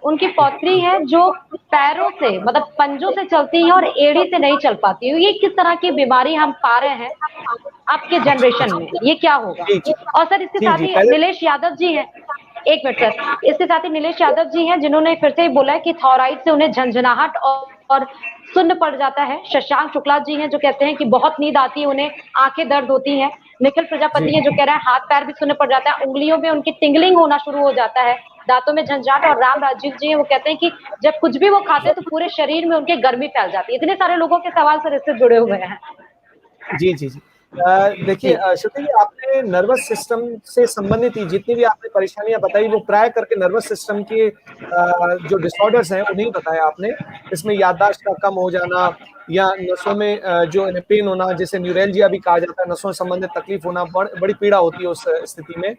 उनकी पौत्री है जो पैरों से मतलब पंजों से चलती है और एड़ी से नहीं चल पाती है। ये किस तरह की बीमारी हम पा रहे हैं आपके जनरेशन में, ये क्या होगा? और सर इसके साथ ही नीलेश यादव जी हैं, एक मिनट सर, इसके साथ ही नीलेश यादव जी हैं जिन्होंने फिर से बोला है कि थायराइड से उन्हें झंझनाहट और सुन्न पड़ जाता है। शशांक शुक्ला जी हैं जो कहते हैं कि बहुत नींद आती है उन्हें, आंखें दर्द होती हैं। निखिल प्रजापति है जो कह रहा है हाथ पैर भी सुन्न पड़ जाता है, उंगलियों में उनकी टिंगलिंग होना शुरू हो जाता है, दांतों में झंझाट। और राम राजीव जी हैं, वो कहते हैं कि जब कुछ भी वो खाते हैं तो पूरे शरीर में उनके गर्मी फैल जाती है। इतने सारे लोगों के सवाल सर इससे जुड़े हुए हैं। जी जी जी देखिए श्रुति जी, आपने नर्वस सिस्टम से संबंधित जितनी भी आपने परेशानियां बताई वो प्राय करके नर्वस सिस्टम के जो डिसऑर्डर्स हैं उन्हें बताया आपने। इसमें याददाश्त का कम हो जाना या नसों में जो पेन होना, जिसे न्यूरेल्जिया भी कहा जाता है, नसों से संबंधित तकलीफ होना, बड़ी पीड़ा होती है उस स्थिति में।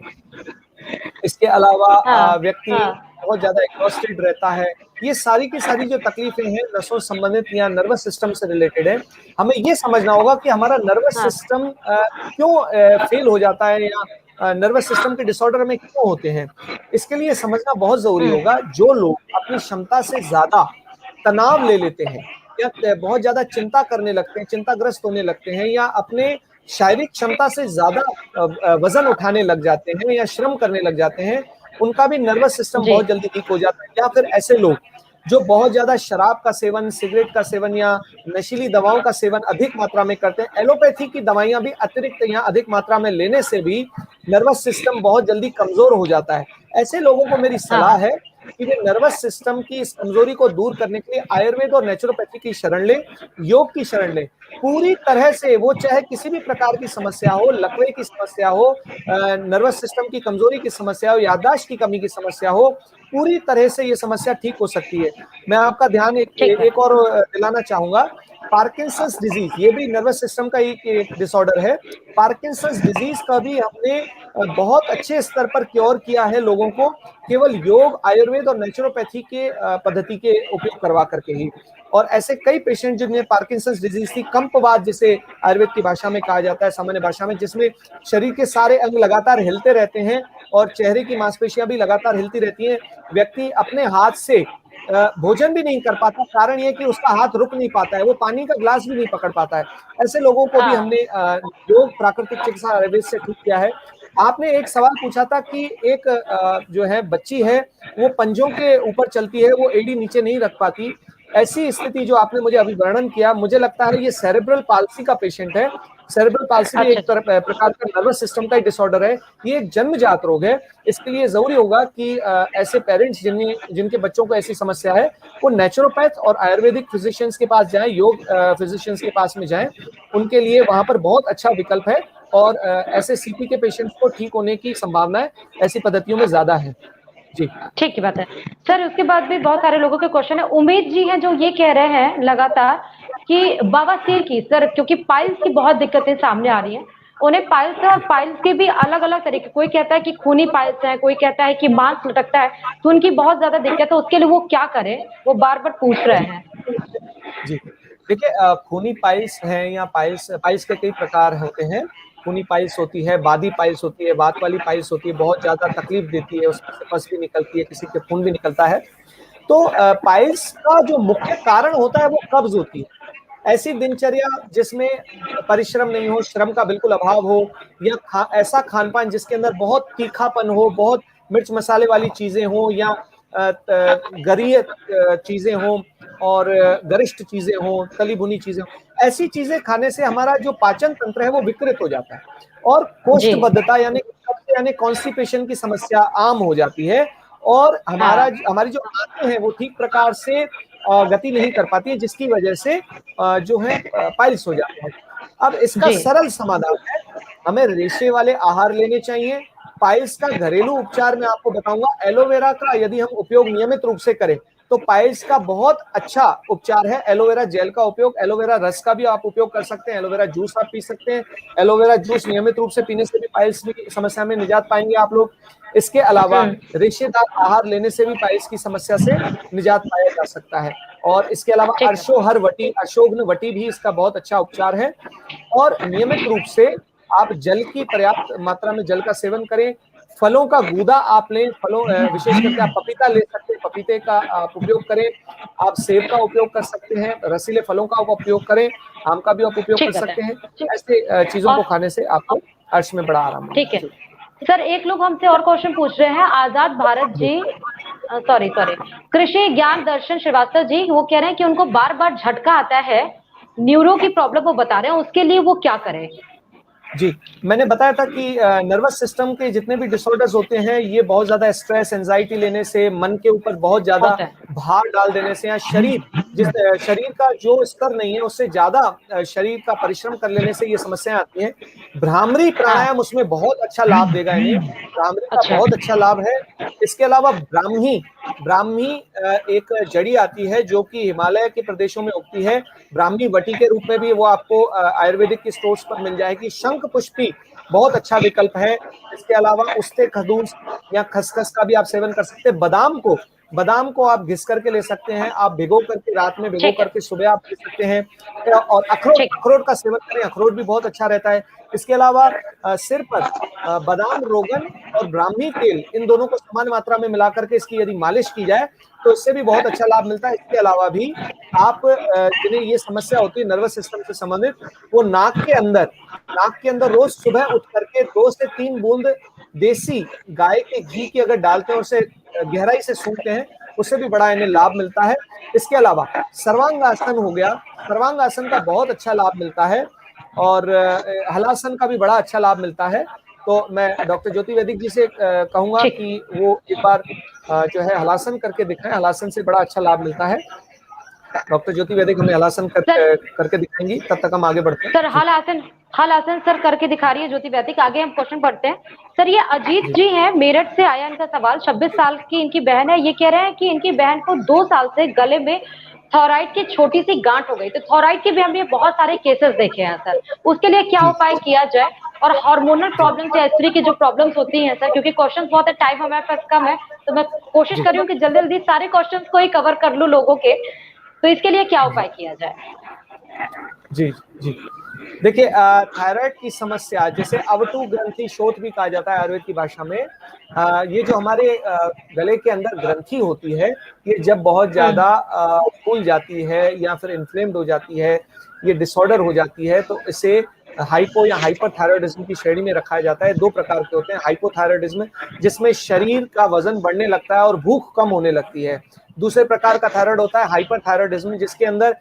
इसके अलावा व्यक्ति बहुत ज्यादा एग्जॉस्टेड रहता है। ये सारी की सारी जो तकलीफें हैं नसों संबंधित या नर्वस सिस्टम से रिलेटेड है। हमें ये समझना होगा कि हमारा नर्वस सिस्टम क्यों फेल हो जाता है या नर्वस सिस्टम के डिसऑर्डर में क्यों होते हैं। इसके लिए समझना बहुत जरूरी होगा। जो लोग अपनी क्षमता से ज्यादा तनाव ले लेते हैं या बहुत ज्यादा चिंता करने लगते हैं, चिंताग्रस्त होने लगते हैं, या अपने शारीरिक क्षमता से ज्यादा वजन उठाने लग जाते हैं या श्रम करने लग जाते हैं, उनका भी नर्वस सिस्टम बहुत जल्दी वीक हो जाता है। या फिर ऐसे लोग जो बहुत ज्यादा शराब का सेवन, सिगरेट का सेवन या नशीली दवाओं का सेवन अधिक मात्रा में करते हैं, एलोपैथी की दवाइयां भी अतिरिक्त या अधिक मात्रा में लेने से भी नर्वस सिस्टम बहुत जल्दी कमजोर हो जाता है। ऐसे लोगों को मेरी सलाह है कि वे नर्वस सिस्टम की इस कमजोरी को दूर करने के लिए आयुर्वेद और नेचुरोपैथी की शरण लें, योग की शरण लें। पूरी तरह से वो चाहे किसी भी प्रकार की समस्या हो, लकवे की समस्या हो, नर्वस सिस्टम की कमजोरी की समस्या हो, याददाश्त की कमी की समस्या हो, पूरी तरह से ये समस्या ठीक हो सकती है। मैं आपका ध्यान ठीक है। एक और दिलाना चाहूंगा। पार्किंसंस डिजीज, ये भी नर्वस सिस्टम का एक डिसऑर्डर है। पार्किंसंस डिजीज का भी हमने बहुत अच्छे स्तर पर क्योर किया है लोगों को, केवल योग, आयुर्वेद और नेचुरोपैथी के पद्धति के उपयोग करवा करके ही। और ऐसे कई पेशेंट जिनमें पार्किंसंस डिजीज थी, कंपवात जिसे आयुर्वेद की भाषा में कहा जाता है, सामान्य भाषा में, जिसमें शरीर के सारे अंग लगातार हिलते रहते हैं और चेहरे की मांसपेशियां भी लगातार हिलती रहती हैं। व्यक्ति अपने हाथ से भोजन भी नहीं कर पाता, कारण यह कि उसका हाथ रुक नहीं पाता है, वो पानी का ग्लास भी नहीं पकड़ पाता है। ऐसे लोगों को भी हाँ। हमने योग, प्राकृतिक चिकित्सा, आयुर्वेद से ठीक किया है। आपने एक सवाल पूछा था कि एक जो है बच्ची है, वो पंजों के ऊपर चलती है, वो एड़ी नीचे नहीं रख पाती। ऐसी स्थिति जो आपने मुझे अभी वर्णन किया, मुझे लगता है ये सेरेब्रल पाल्सी का पेशेंट है। सेरेब्रल पाल्सी भी अच्छा, एक अच्छा। प्रकार का नर्वस सिस्टम का डिसऑर्डर है। ये एक जन्मजात रोग है। इसके लिए जरूरी होगा कि ऐसे पेरेंट्स जिनके बच्चों को ऐसी समस्या है, वो नेचुरोपैथ और आयुर्वेदिक फिजिशियंस के पास जाएं, योग फिजिशियंस के पास में जाएं। उनके लिए वहां पर बहुत अच्छा विकल्प है और ऐसे सीपी के पेशेंट्स को ठीक होने की संभावनाएं ऐसी पद्धतियों में ज्यादा है। जी। ठीक की बात है। सर, उसके बाद भी बहुत सारे लोगों के क्वेश्चन है। उमेश जी हैं जो ये कह रहे हैं लगातार कि बवासीर की, सर क्योंकि पाइल्स की बहुत दिक्कतें सामने आ रही हैं, उन्हें पाइल्स है और पाइल्स के भी अलग-अलग तरीके, कोई कहता है कि खूनी पाइल्स है, कोई कहता है कि मांस लटकता है, तो उनकी बहुत ज्यादा दिक्कत है, उसके लिए वो क्या करें? वो बार-बार पूछ रहे हैं। जी, देखिए खूनी पाइल्स हैं या पाइल्स पाइल्स के कई प्रकार होते हैं। खूनी पाइल्स होती है, बादी पाइल्स होती है, वात वाली पाइल्स होती है, बहुत ज्यादा तकलीफ देती है, उसमें से पस भी निकलती है, किसी के खून भी निकलता है। तो पाइल्स का जो मुख्य कारण होता है वो कब्ज होती है। ऐसी दिनचर्या जिसमें परिश्रम नहीं हो, श्रम का बिल्कुल अभाव हो, या ऐसा खान पान जिसके अंदर बहुत तीखापन हो, बहुत मिर्च मसाले वाली चीजें हो, या गरीय चीजें हों और गरिष्ठ चीजें हों, तली भुनी चीजें हों, ऐसी चीजें खाने से हमारा जो पाचन तंत्र है वो विकृत हो जाता है और जी। कोष्ठबद्धता यानी कॉन्स्टिपेशन की समस्या आम हो जाती है। और हाँ। हमारी जो आंतें हैं वो ठीक प्रकार से गति नहीं कर पाती है, जिसकी वजह से जो है पाइल्स हो जाता है। अब इसका जी। सरल समाधान है, हमें रेशे वाले आहार लेने चाहिए। पाइल्स का घरेलू उपचार मैं आपको बताऊंगा, एलोवेरा का यदि हम उपयोग नियमित रूप से करें तो पाइल्स का बहुत अच्छा उपचार है। एलोवेरा जेल का उपयोग, एलोवेरा रस का भी आप उपयोग कर सकते हैं, एलोवेरा जूस आप पी सकते हैं। एलोवेरा जूस नियमित रूप से पीने से भी पाइल्स की समस्या में निजात पाएंगे आप लोग। इसके अलावा रेशेदार आहार लेने से भी पाइल्स की समस्या से निजात पाया जा सकता है। और इसके अलावा ठीक है। अर्शोहर वटी, अशोघ्न वटी भी इसका बहुत अच्छा उपचार है। और नियमित रूप से आप जल की पर्याप्त मात्रा में जल का सेवन करें। फलों का गूदा आप लें, विशेष करके आप पपीता ले सकते हैं, पपीते का आप उपयोग करें। आप सेब का उपयोग कर सकते हैं, रसीले फलों का उपयोग करें, आम का भी आप उपयोग कर ठीक बात है। सकते हैं। ऐसे चीजों और को खाने से आपको अर्श में बड़ा आराम ठीक है। मिलेगा। सर, एक लोग हमसे और क्वेश्चन पूछ रहे हैं, आजाद भारत जी। जी, सॉरी सॉरी, कृषि ज्ञान दर्शन श्रीवास्तव जी, वो कह रहे हैं कि उनको बार बार झटका आता है, न्यूरो की प्रॉब्लम वो बता रहे हैं, उसके लिए वो क्या करें? जी, मैंने बताया था कि नर्वस सिस्टम के जितने भी डिसऑर्डर्स होते हैं, ये बहुत ज्यादा स्ट्रेस, एंजाइटी लेने से, मन के ऊपर बहुत ज्यादा होता है। भार डाल देने से, या शरीर का जो स्तर नहीं है उससे ज्यादा शरीर का परिश्रम कर लेने से ये समस्याएं आती हैं। भ्रामरी हाँ। प्राणायाम उसमें बहुत अच्छा लाभ देगा इन्हें। भ्रामरी का अच्छा। बहुत अच्छा लाभ है। इसके अलावा ब्राह्मी ब्राह्मी एक जड़ी आती है जो कि हिमालय के प्रदेशों में उगती है। ब्राह्मी वटी के रूप में भी वो आपको आयुर्वेदिक की स्टोर्स पर मिल जाएगी। शंख पुष्पी बहुत अच्छा विकल्प है। इसके अलावा उस्ते खदूस या खसखस का भी आप सेवन कर सकते हैं। बादाम को आप घिस करके ले सकते हैं, आप भिगो करके रात में भिगो ठीक है। करके सुबह आप ले सकते हैं। और ठीक। अखरोट का सेवन करें, अखरोट भी बहुत अच्छा रहता है। इसके अलावा सिर पर बादाम रोगन और ब्राह्मी तेल, इन दोनों को समान मात्रा में मिला करके इसकी यदि मालिश की जाए तो इससे भी बहुत अच्छा लाभ मिलता है। इसके अलावा भी आप जिन्हें ये समस्या होती है नर्वस सिस्टम से संबंधित, वो नाक के अंदर रोज सुबह उठ करके 2 से 3 बूंद देसी गाय के घी की अगर डालते हैं, उसे गहराई से सूंघते हैं, उससे भी बड़ा इन्हें लाभ मिलता है। इसके अलावा सर्वांगासन हो गया, सर्वांगासन का बहुत अच्छा लाभ मिलता है और हलासन का भी बड़ा अच्छा लाभ मिलता है। तो मैं डॉक्टर ज्योति वैदिक जी से कहूंगा ठीक। कि वो एक बार जो है हलासन करके दिखाएं, हलासन से बड़ा अच्छा लाभ मिलता है। डॉक्टर ज्योति वैदिक हमें हलासन करके दिखाएंगी, तब तक हम आगे बढ़ते हैं। सर हल आसन सर करके दिखा रही है ज्योति वैदिक। आगे हम क्वेश्चन पढ़ते हैं। सर ये अजीत जी हैं, मेरठ से आया इनका सवाल। 26 साल की इनकी बहन है। ये कह रहे हैं कि इनकी बहन को 2 साल से गले में थायराइड की छोटी सी गांठ हो गई। तो थायराइड के भी हमने बहुत सारे केसेस देखे हैं सर, उसके लिए क्या उपाय किया जाए? और हार्मोनल प्रॉब्लम या स्त्री की जो प्रॉब्लम्स होती हैं सर, क्योंकि क्वेश्चन बहुत है, टाइम हमारे पास कम है, तो मैं कोशिश कर रही हूँ कि जल्दी जल्दी सारे क्वेश्चन को ही कवर कर लूँ लोगों के। तो इसके लिए क्या उपाय किया जाए? जी जी, देखिए थायराइड की समस्या जिसे अवटु ग्रंथि शोथ भी कहा जाता है आयुर्वेद की भाषा में, ये जो हमारे गले के अंदर ग्रंथि होती है, ये जब बहुत ज्यादा फूल जाती है या फिर इन्फ्लेम्ड हो जाती है, ये डिसऑर्डर हो जाती है, तो इसे हाइपो या हाइपरथायरॉयडिज्म की श्रेणी में रखा जाता है। 2 प्रकार के होते हैं। हाइपोथायरॉयडिज्म जिसमें शरीर का वजन बढ़ने लगता है और भूख कम होने लगती है। दूसरे प्रकार का थायराइड होता है हाइपरथायरॉयडिज्म, जिसके अंदर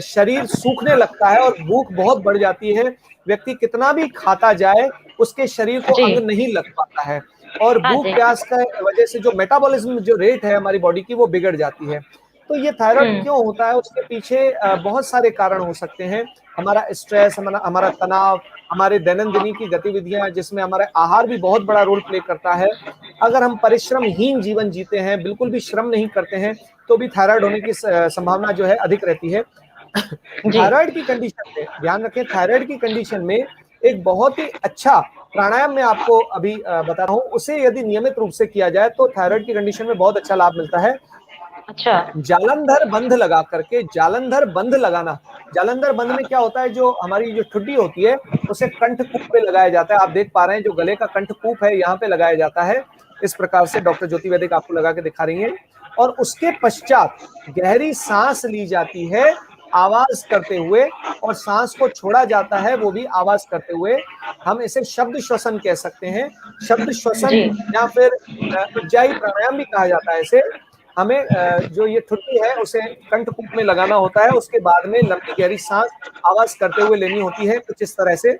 शरीर सूखने लगता है और भूख बहुत बढ़ जाती है। व्यक्ति कितना भी खाता जाए उसके शरीर को अंग नहीं लग पाता है, और भूख प्यास का वजह से जो मेटाबॉलिज्म जो रेट है हमारी बॉडी की वो बिगड़ जाती है। तो ये थायराइड क्यों होता है, उसके पीछे बहुत सारे कारण हो सकते हैं। हमारा स्ट्रेस, हमारा तनाव, हमारे दैनंदिनी की गतिविधियां, जिसमें हमारा आहार भी बहुत बड़ा रोल प्ले करता है। अगर हम परिश्रमहीन जीवन जीते हैं, बिल्कुल भी श्रम नहीं करते हैं, तो भी थायराइड होने की संभावना जो है अधिक रहती है। थायराइड की कंडीशन में ध्यान रखें, थायराइड की कंडीशन में एक बहुत ही अच्छा प्राणायाम मैं आपको अभी बता रहा हूं, उसे यदि नियमित रूप से किया जाए तो थायराइड की कंडीशन में बहुत अच्छा लाभ मिलता है। अच्छा, जालंधर बंध लगा करके, जालंधर बंध लगाना। जालंधर बंध में क्या होता है, जो हमारी जो ठुड्डी होती है उसे कंठकूप पे लगाया जाता है। आप देख पा रहे हैं जो गले का कंठकूप है यहाँ पे लगाया जाता है। इस प्रकार से डॉक्टर ज्योति वैदिक आपको लगा के दिखा रही हैं, और उसके पश्चात गहरी सांस ली जाती है आवाज करते हुए, और सांस को छोड़ा जाता है वो भी आवाज करते हुए। हम इसे शब्द श्वसन कह सकते हैं, शब्द श्वसन, या फिर उज्जाई प्राणायाम भी कहा जाता है इसे। हमें जो ये ठुड्डी है उसे कंठकूप में लगाना होता है, उसके बाद में लंबी गहरी सांस आवाज करते हुए लेनी होती है, कुछ इस तरह से।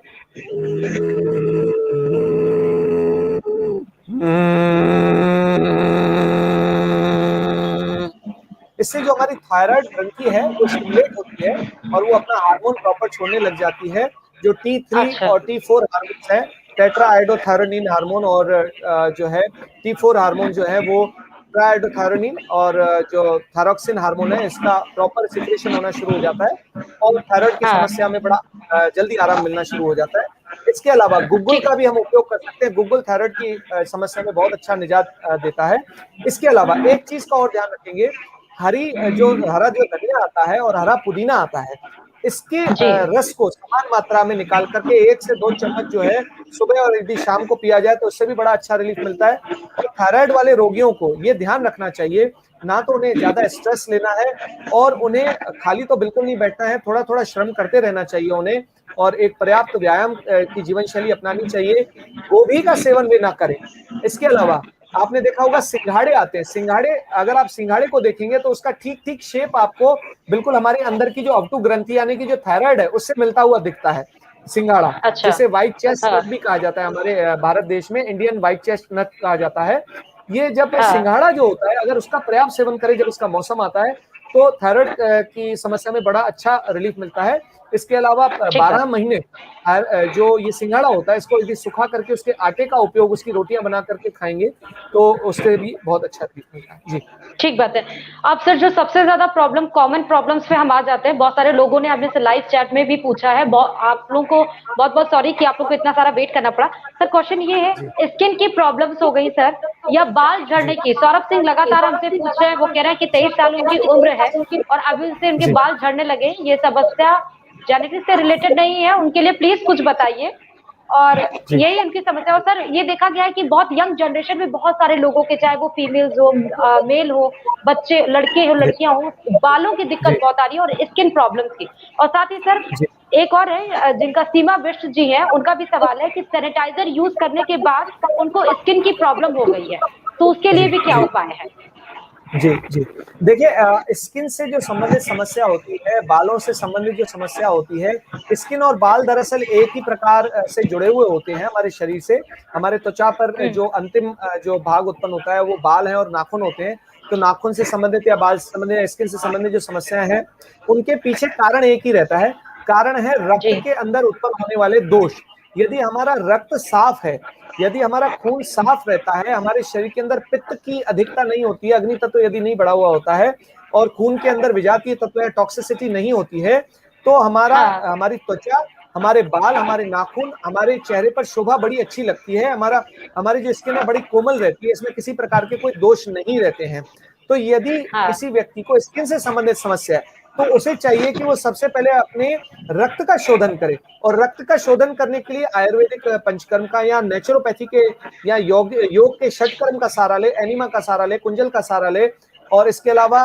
इससे जो हमारी थायराइड ग्रंथि है वो स्टिमुलेट होती है और वो अपना हार्मोन प्रॉपर छोड़ने लग जाती है। जो T3 और T4 हार्मोन है, टेट्राआइडोथायरोनिन हार्मोन, और जो है T4 हार्मोन जो है वो ट्राइडोथायरोनिन, और जो थायरॉक्सिन हार्मोन है, इसका प्रॉपर सिक्रेशन होना शुरू हो जाता है और थायराइड की समस्या में बड़ा जल्दी आराम मिलना शुरू हो जाता है। इसके अलावा गुग्गुल का भी हम उपयोग कर सकते हैं। गुग्गुल थायराइड की समस्या में बहुत अच्छा निजात देता है। इसके अलावा एक चीज का और ध्यान रखेंगे, हरा जो धनिया आता है और हरा पुदीना आता है, इसके रस को समान मात्रा में निकाल करके 1 से 2 चम्मच जो है सुबह और यदि शाम को पिया जाए तो उससे भी बड़ा अच्छा रिलीफ मिलता है। और थायराइड वाले रोगियों को ये ध्यान रखना चाहिए, ना तो उन्हें ज्यादा स्ट्रेस लेना है और उन्हें खाली तो बिल्कुल नहीं बैठना है, थोड़ा थोड़ा श्रम करते रहना चाहिए उन्हें, और एक पर्याप्त व्यायाम की जीवन शैली अपनानी चाहिए। गोभी का सेवन वे ना करें। इसके अलावा आपने देखा होगा सिंघाड़े आते हैं, सिंघाड़े, अगर आप सिंघाड़े को देखेंगे तो उसका ठीक ठीक शेप आपको बिल्कुल हमारे अंदर की जो अवटु ग्रंथि यानी कि जो थायराइड है उससे मिलता हुआ दिखता है सिंघाड़ा। अच्छा, जिसे व्हाइट चेस्टनट भी कहा जाता है, हमारे भारत देश में इंडियन व्हाइट चेस्टनट कहा जाता है। ये जब सिंघाड़ा जो होता है, अगर उसका पर्याप्त सेवन करें जब उसका मौसम आता है, तो थायराइड की समस्या में बड़ा अच्छा रिलीफ मिलता है। इसके अलावा 12 महीने जो ये सिंघाड़ा होता है, इसको यदि सुखा करके उसके आटे का उपयोग उसकी रोटियां बना करके खाएंगे तो उससे भी बहुत अच्छा रिलीफ मिलता है। जी, ठीक बात है। अब सर जो सबसे ज्यादा प्रॉब्लम, कॉमन प्रॉब्लम्स पे हम आ जाते हैं। बहुत सारे लोगों ने आपने से लाइव चैट में भी पूछा है। आप लोगों को बहुत बहुत सॉरी कि आप लोग को इतना सारा वेट करना पड़ा। सर क्वेश्चन ये है, स्किन की प्रॉब्लम्स हो गई सर, या बाल झड़ने की। सौरभ सिंह लगातार हमसे पूछ रहे हैं, वो कह रहे हैं कि 23 साल उनकी उम्र है और अभी से उनके बाल झड़ने लगे। ये समस्या जेनेटिक्स से रिलेटेड नहीं है, उनके लिए प्लीज कुछ बताइए। और यही उनकी समस्या। और सर ये देखा गया है कि बहुत यंग जनरेशन में बहुत सारे लोगों के, चाहे वो फीमेल्स हो, मेल हो, बच्चे, लड़के हो, लड़कियां हो, बालों की दिक्कत बहुत आ रही है और स्किन प्रॉब्लम्स की। और साथ ही सर एक और है जिनका सीमा बिष्ट जी है, उनका भी सवाल है कि सैनिटाइजर यूज करने के बाद उनको स्किन की प्रॉब्लम हो गई है, तो उसके लिए भी क्या उपाय है? जी जी। देखिए, स्किन से जो संबंधित समस्या होती है, बालों से संबंधित जो समस्या होती है, स्किन और बाल दरअसल एक ही प्रकार से जुड़े हुए होते हैं हमारे शरीर से। हमारे त्वचा पर जो अंतिम जो भाग उत्पन्न होता है वो बाल है और नाखून होते हैं। तो नाखून से संबंधित या बाल से संबंधित या स्किन से संबंधित जो समस्याएं हैं, उनके पीछे कारण एक ही रहता है। कारण है रक्त जी के अंदर उत्पन्न होने वाले दोष। यदि हमारा रक्त साफ है, यदि हमारा खून साफ रहता है, हमारे शरीर के अंदर पित्त की अधिकता नहीं होती है, अग्नि तत्व यदि नहीं बढ़ा हुआ होता है और खून के अंदर विजातीय तत्व या टॉक्सिसिटी नहीं होती है, तो हाँ हमारी त्वचा, हमारे बाल, हमारे नाखून, हमारे चेहरे पर शोभा बड़ी अच्छी लगती है। हमारी जो स्किन है बड़ी कोमल रहती है, इसमें किसी प्रकार के कोई दोष नहीं रहते हैं। तो यदि हाँ किसी व्यक्ति को स्किन से संबंधित समस्या है, तो उसे चाहिए कि वो सबसे पहले अपने रक्त का शोधन करे, और रक्त का शोधन करने के लिए आयुर्वेदिक पंचकर्म का या नेचुरोपैथी के या योग के षटकर्म का सहारा ले, एनिमा का सहारा ले, कुंजल का सहारा ले, और इसके अलावा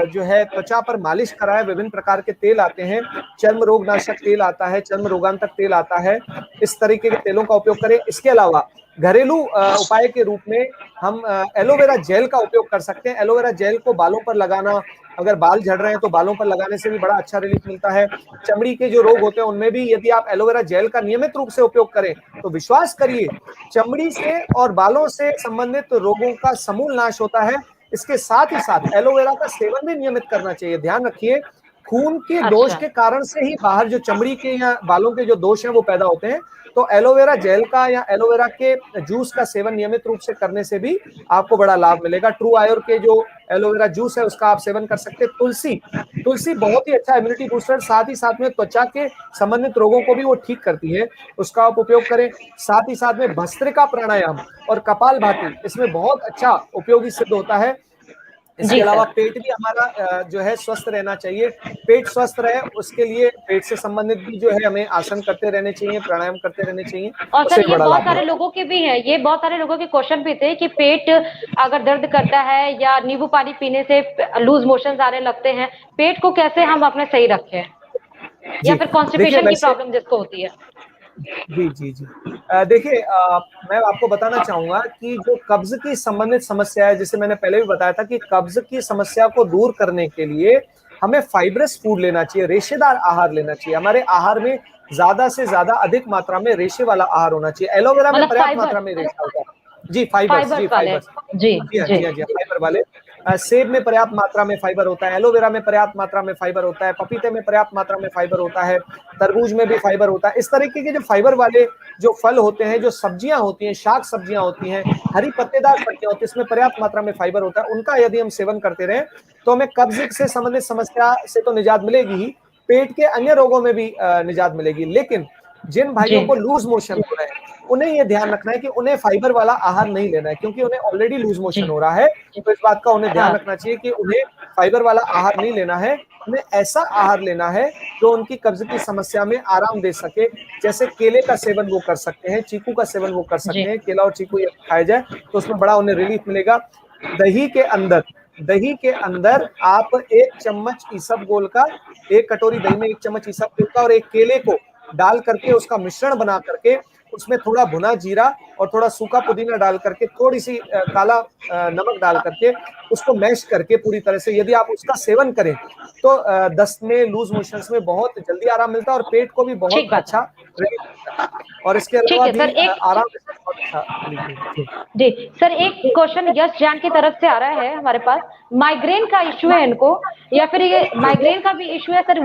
जो है त्वचा पर मालिश कराए। विभिन्न प्रकार के तेल आते हैं, चर्म रोग नाशक तेल आता है, चर्म रोगांतक तेल आता है, इस तरीके के तेलों का उपयोग करें। इसके अलावा घरेलू उपाय के रूप में हम एलोवेरा जेल का उपयोग कर सकते हैं। एलोवेरा जेल को बालों पर लगाना, अगर बाल झड़ रहे हैं तो बालों पर लगाने से भी बड़ा अच्छा रिलीफ मिलता है। चमड़ी के जो रोग होते हैं उनमें भी यदि आप एलोवेरा जेल का नियमित रूप से उपयोग करें तो विश्वास करिए, चमड़ी से और बालों से संबंधित रोगों का समूल नाश होता है। इसके साथ ही साथ एलोवेरा का सेवन भी नियमित करना चाहिए। ध्यान रखिए, खून के दोष अच्छा के कारण से ही बाहर जो चमड़ी के या बालों के जो दोष हैं वो पैदा होते हैं। तो एलोवेरा जेल का या एलोवेरा के जूस का सेवन नियमित रूप से करने से भी आपको बड़ा लाभ मिलेगा। ट्रू आयोर के जो एलोवेरा जूस है उसका आप सेवन कर सकते हैं। तुलसी बहुत ही अच्छा इम्यूनिटी बूस्टर, साथ ही साथ में त्वचा के संबंधित रोगों को भी वो ठीक करती है, उसका आप उपयोग करें। साथ ही साथ में भस्त्रिका प्राणायाम और कपालभाति इसमें बहुत अच्छा उपयोगी सिद्ध होता है। इसके जी अलावा सर। पेट भी हमारा जो है स्वस्थ रहना चाहिए। पेट स्वस्थ रहे उसके लिए पेट से संबंधित भी जो है हमें आसन करते रहने चाहिए, प्राणायाम करते रहने चाहिए, और उससे सर भी ये बड़ा बहुत लाभ सारे मिलेगा। लोगों के भी हैं, ये बहुत सारे लोगों के क्वेश्चन भी थे कि पेट अगर दर्द करता है या नींबू पानी पीने से लूज मोशंस आने लगते हैं, पेट को कैसे हम अपने सही रखें, या जी फिर देखिए, कॉन्स्टिपेशन की वैसे प्रॉब्लम जिसको होती है। जी जी जी। देखिए, मैं आपको बताना चाहूंगा कि जो कब्ज की संबंधित समस्या है, जैसे मैंने पहले भी बताया था कि कब्ज की समस्या को दूर करने के लिए हमें फाइब्रस फूड लेना चाहिए, रेशेदार आहार लेना चाहिए। हमारे आहार में ज्यादा से ज्यादा अधिक मात्रा में रेशे वाला आहार होना चाहिए। एलोवेरा में मतलब पर्याप्त फाइबर, मात्रा में रेशा होता है। जी फाइबर्स, जी फाइबर्स वाले। फाइबर्स। जी जी हाँ, जी जी हाँ, जी हाँ, फाइबर वाले। सेब में पर्याप्त मात्रा में फाइबर होता है, एलोवेरा में पर्याप्त मात्रा में फाइबर होता है, पपीते में पर्याप्त मात्रा में फाइबर होता है, तरबूज में भी फाइबर होता है। इस तरीके के जो फाइबर वाले जो फल होते हैं, जो सब्जियां होती हैं, शाक सब्जियां होती हैं, हरी पत्तेदार सब्जियां होती हैं, इसमें पर्याप्त मात्रा में फाइबर होता है। उनका यदि हम सेवन करते रहें तो हमें कब्ज से संबंधित समस्या से तो निजात मिलेगी ही, पेट के अन्य रोगों में भी निजात मिलेगी। लेकिन जिन जी भाइयों को लूज मोशन हो रहे हैं उन्हें यह ध्यान रखना है कि उन्हें फाइबर वाला आहार नहीं लेना है, क्योंकि उन्हें ऑलरेडी लूज जी। मोशन हो रहा है। तो इस बात का उन्हें ध्यान हाँ रखना चाहिए कि उन्हें फाइबर वाला आहार नहीं लेना है, उन्हें ऐसा आहार लेना है जो उनकी कब्ज की समस्या में आराम दे सके। जैसे केले का सेवन वो कर सकते हैं, चीकू का सेवन वो कर जी सकते हैं। केला और चीकू यदि खाया जाए तो उसमें बड़ा उन्हें रिलीफ मिलेगा। दही के अंदर दही के अंदर आप 1 चम्मच ईसबगोल का, 1 कटोरी दही में 1 चम्मच ईसबगोल का और 1 केले को डाल करके उसका मिश्रण बना करके उसमें थोड़ा भुना जीरा और थोड़ा सूखा पुदीना डाल करके, थोड़ी सी काला नमक डाल करके उसको मैश करके पूरी तरह से यदि आप उसका सेवन करें तो दस्त में, लूज मोशंस में बहुत जल्दी आराम मिलता है और पेट को भी बहुत ठीक बात है। अच्छा रिलीफ मिलता है। और इसके ठीक अलावा है भी सर, एक आराम से बहुत अच्छा रिलीफ मिलता है। जी सर, एक क्वेश्चन यश जान की तरफ से आ रहा है हमारे पास। माइग्रेन का इश्यू है इनको, या फिर ये माइग्रेन का भी इश्यू है सर,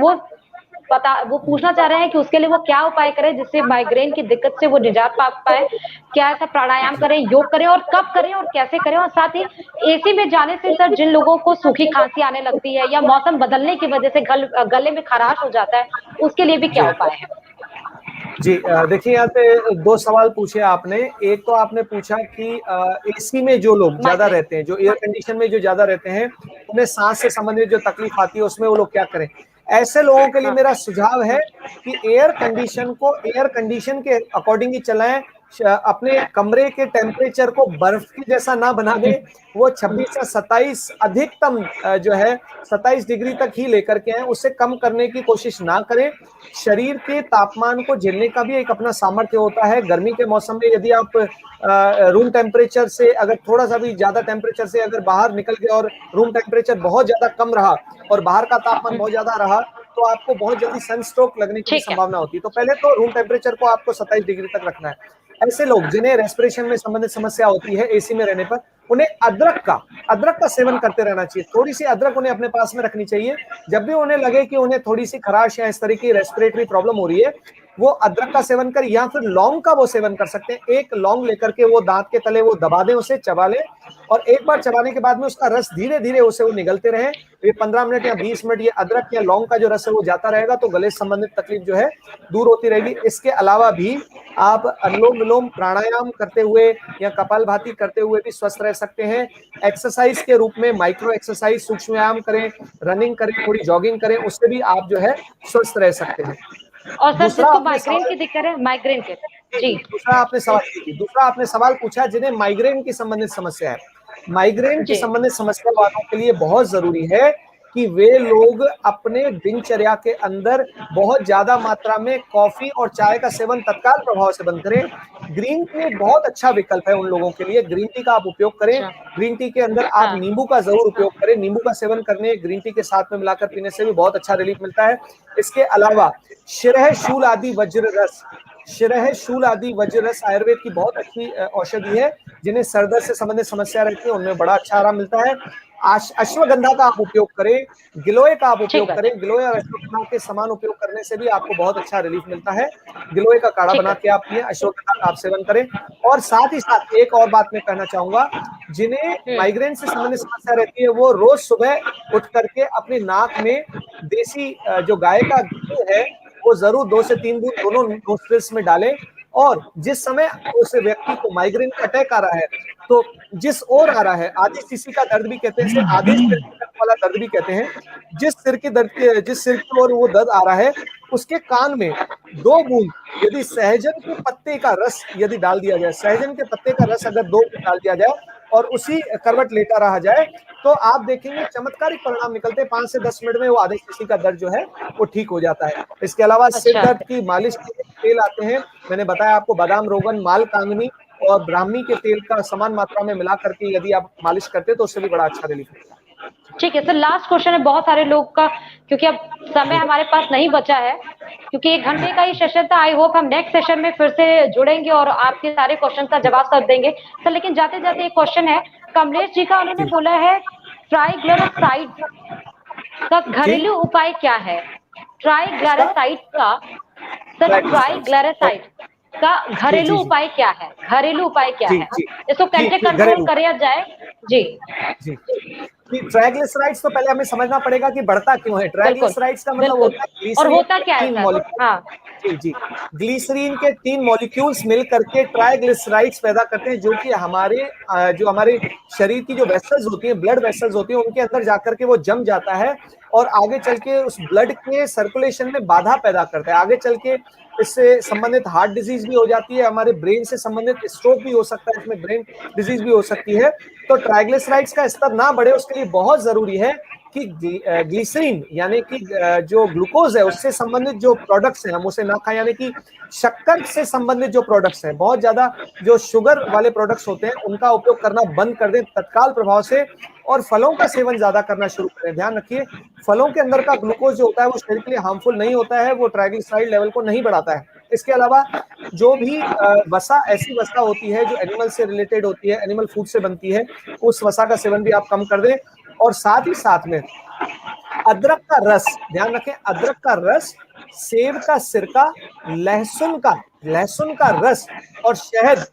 वो पूछना चाह रहे हैं कि उसके लिए वो क्या उपाय करें जिससे माइग्रेन की दिक्कत से वो निजात पा पाए। क्या ऐसा प्राणायाम करें, योग करें, और कब करें और कैसे करें, और साथ ही एसी में जाने से सर जिन लोगों को सूखी खांसी आने लगती है या मौसम बदलने की वजह से गले में खराश हो जाता है, उसके लिए भी क्या जी उपाय है। जी। देखिए, यहाँ पे 2 सवाल पूछे आपने। एक तो आपने पूछा कि एसी में जो लोग ज्यादा माइग्रेन। रहते हैं, जो एयर कंडीशन में जो ज्यादा रहते हैं, उन्हें सांस से संबंधित जो तकलीफ आती है उसमें वो लोग क्या करें। ऐसे लोगों के लिए हाँ मेरा सुझाव है कि एयर कंडीशन को एयर कंडीशन के अकॉर्डिंग ही चलाएं। अपने कमरे के टेम्परेचर को बर्फ के जैसा ना बना दे, वो 26 से 27 अधिकतम जो है 27 डिग्री तक ही लेकर के आए, उससे कम करने की कोशिश ना करें। शरीर के तापमान को झेलने का भी एक अपना सामर्थ्य होता है। गर्मी के मौसम में यदि आप रूम टेम्परेचर से अगर थोड़ा सा भी ज्यादा टेम्परेचर से अगर बाहर निकल गए और रूम टेम्परेचर बहुत ज्यादा कम रहा और बाहर का तापमान बहुत ज्यादा रहा, तो आपको बहुत जल्दी सनस्ट्रोक लगने की संभावना होती है। तो पहले तो रूम टेम्परेचर को आपको 27 डिग्री तक रखना है। ऐसे लोग जिन्हें रेस्पिरेशन में संबंधित समस्या होती है एसी में रहने पर, उन्हें अदरक का सेवन करते रहना चाहिए। थोड़ी सी अदरक उन्हें अपने पास में रखनी चाहिए। जब भी उन्हें लगे कि उन्हें थोड़ी सी खराश या इस तरह की रेस्पिरेटरी प्रॉब्लम हो रही है, वो अदरक का सेवन कर या फिर लौंग का वो सेवन कर सकते हैं। एक लौंग लेकर के वो दांत के तले वो दबा दें, उसे चबा लें और एक बार चबाने के बाद में उसका रस धीरे धीरे उसे वो निगलते रहे। ये 15 मिनट या 20 मिनट ये अदरक या लौंग का जो रस है वो जाता रहेगा, तो गले संबंधित तकलीफ जो है दूर होती रहेगी। इसके अलावा भी आप अनुलोम विलोम प्राणायाम करते हुए या कपालभाति करते हुए भी स्वस्थ रह सकते हैं। एक्सरसाइज के रूप में माइक्रो एक्सरसाइज, सूक्ष्म व्यायाम करें, रनिंग करें, थोड़ी जॉगिंग करें, उससे भी आप जो है स्वस्थ रह सकते हैं। और सर जिसको माइग्रेन की दिक्कत है, माइग्रेन के जी, दूसरा आपने सवाल पूछा जिन्हें माइग्रेन की संबंधित समस्या है। माइग्रेन की संबंधित समस्या वालों के लिए बहुत जरूरी है कि वे लोग अपने दिनचर्या के अंदर बहुत ज्यादा मात्रा में कॉफी और चाय का सेवन तत्काल प्रभाव से बंद करें। ग्रीन टी एक बहुत अच्छा विकल्प है उन लोगों के लिए, ग्रीन टी का आप उपयोग करें। ग्रीन टी के अंदर आप नींबू का जरूर उपयोग करें। नींबू का सेवन करने, ग्रीन टी के साथ में मिलाकर पीने से भी बहुत अच्छा रिलीफ मिलता है। इसके अलावा शिरह शूल आदि वज्र रस आयुर्वेद की बहुत अच्छी औषधि है। जिन्हें सर दर्द से संबंधित समस्या रहती है उनमें बड़ा अच्छा आराम मिलता है। अश्वगंधा का आप उपयोग करें, गिलोय का आप उपयोग करें। गिलोय और अश्वगंधा के समान उपयोग करने से भी आपको बहुत अच्छा रिलीफ मिलता है। गिलोय का काढ़ा बना के आप पिए, अश्वगंधा का आप सेवन करें। और साथ ही साथ एक और बात मैं कहना चाहूंगा, जिन्हें माइग्रेन से संबंधित समस्या रहती है वो रोज सुबह उठ करके अपनी नाक में देसी जो गाय का घी है वो जरूर 2 से 3 बूंद दोनों नोस्ट्रिल्स में डालें। और जिस समय उस व्यक्ति को माइग्रेन का अटैक आ रहा है, तो जिस ओर आ रहा है, आधी शीशी का दर्द भी कहते हैं, आधे सिर वाला दर्द भी कहते हैं, जिस सिर की ओर वो दर्द आ रहा है, उसके कान में 2 बूंद यदि सहजन के पत्ते का रस यदि डाल दिया जाए, सहजन के पत्ते का रस अगर 2 बूंद डाल दिया जाए और उसी करवट लेटा रहा जाए, तो आप देखेंगे चमत्कारिक परिणाम निकलते हैं। 5 से 10 मिनट में वो आधे शीशी का दर्द जो है वो ठीक हो जाता है। इसके अलावा सिर दर्द की मालिश के तेल आते हैं, मैंने बताया आपको, बादाम, रोगन, माल कांगनी और ब्राह्मी के तेल का समान मात्रा में मिला करके यदि आप मालिश करते हैं तो उससे भी बड़ा अच्छा रिलीफ मिलता है। ठीक है सर, लास्ट क्वेश्चन है बहुत सारे लोग का, क्योंकि अब समय हमारे पास नहीं बचा है, क्योंकि 1 घंटे का ही सेशन था। आई होप हम नेक्स्ट सेशन में फिर से जुड़ेंगे और आपके सारे क्वेश्चन का जवाब सब देंगे सर। लेकिन जाते जाते एक क्वेश्चन है कमलेश जी का, उन्होंने बोला है ट्राइग्लिसराइड का घरेलू उपाय क्या है? ट्राइग्लिसराइड का सर, ट्राइग्लिसराइड का घरेलू उपाय क्या है? घरेलू उपाय क्या है? इसको कैसे कंट्रोल किया जाए? जी जी, ट्राइग्लिसराइड्स तो पहले हमें समझना पड़ेगा कि बढ़ता क्यों है। ट्राइग्लिसराइड्स का मतलब होता है ग्लिसरीन, और होता क्या है सर? हाँ जी, ग्लिसरीन के 3 मॉलिक्यूल्स मिल करके ट्राइग्लिसराइड्स पैदा करते हैं, जो कि हमारे शरीर की जो वेसल्स होती हैं, ब्लड वेसल्स होती हैं, उनके अंदर जाकर के वो जम जाता है और आगे चल के उस ब्लड के सर्कुलेशन में बाधा पैदा करता है। आगे चल के इससे संबंधित हार्ट डिजीज भी हो जाती है, हमारे ब्रेन से संबंधित स्ट्रोक भी हो सकता है, इसमें ब्रेन डिजीज भी हो सकती है। तो ट्राइग्लिसराइड्स का स्तर ना बढ़े उसके लिए बहुत जरूरी है कि ग्लिसरीन यानी कि जो ग्लूकोज है उससे संबंधित जो प्रोडक्ट्स हैं हम उसे ना खाएं। यानी कि शक्कर से संबंधित जो प्रोडक्ट्स हैं, बहुत ज्यादा जो शुगर वाले प्रोडक्ट्स होते हैं उनका उपयोग करना बंद कर दें तत्काल प्रभाव से, और फलों का सेवन ज्यादा करना शुरू करें। ध्यान रखिए, फलों के अंदर का ग्लूकोज जो होता है वो शरीर के लिए हार्मफुल नहीं होता है, वो ट्राइग्लिसराइड लेवल को नहीं बढ़ाता है। इसके अलावा जो भी वसा, ऐसी वसा होती है जो एनिमल से रिलेटेड होती है, एनिमल फूड से बनती है, उस वसा का सेवन भी आप कम कर दें। और साथ ही साथ में अदरक का रस, ध्यान रखें, अदरक का रस, सेब का सिरका, लहसुन का रस और शहद,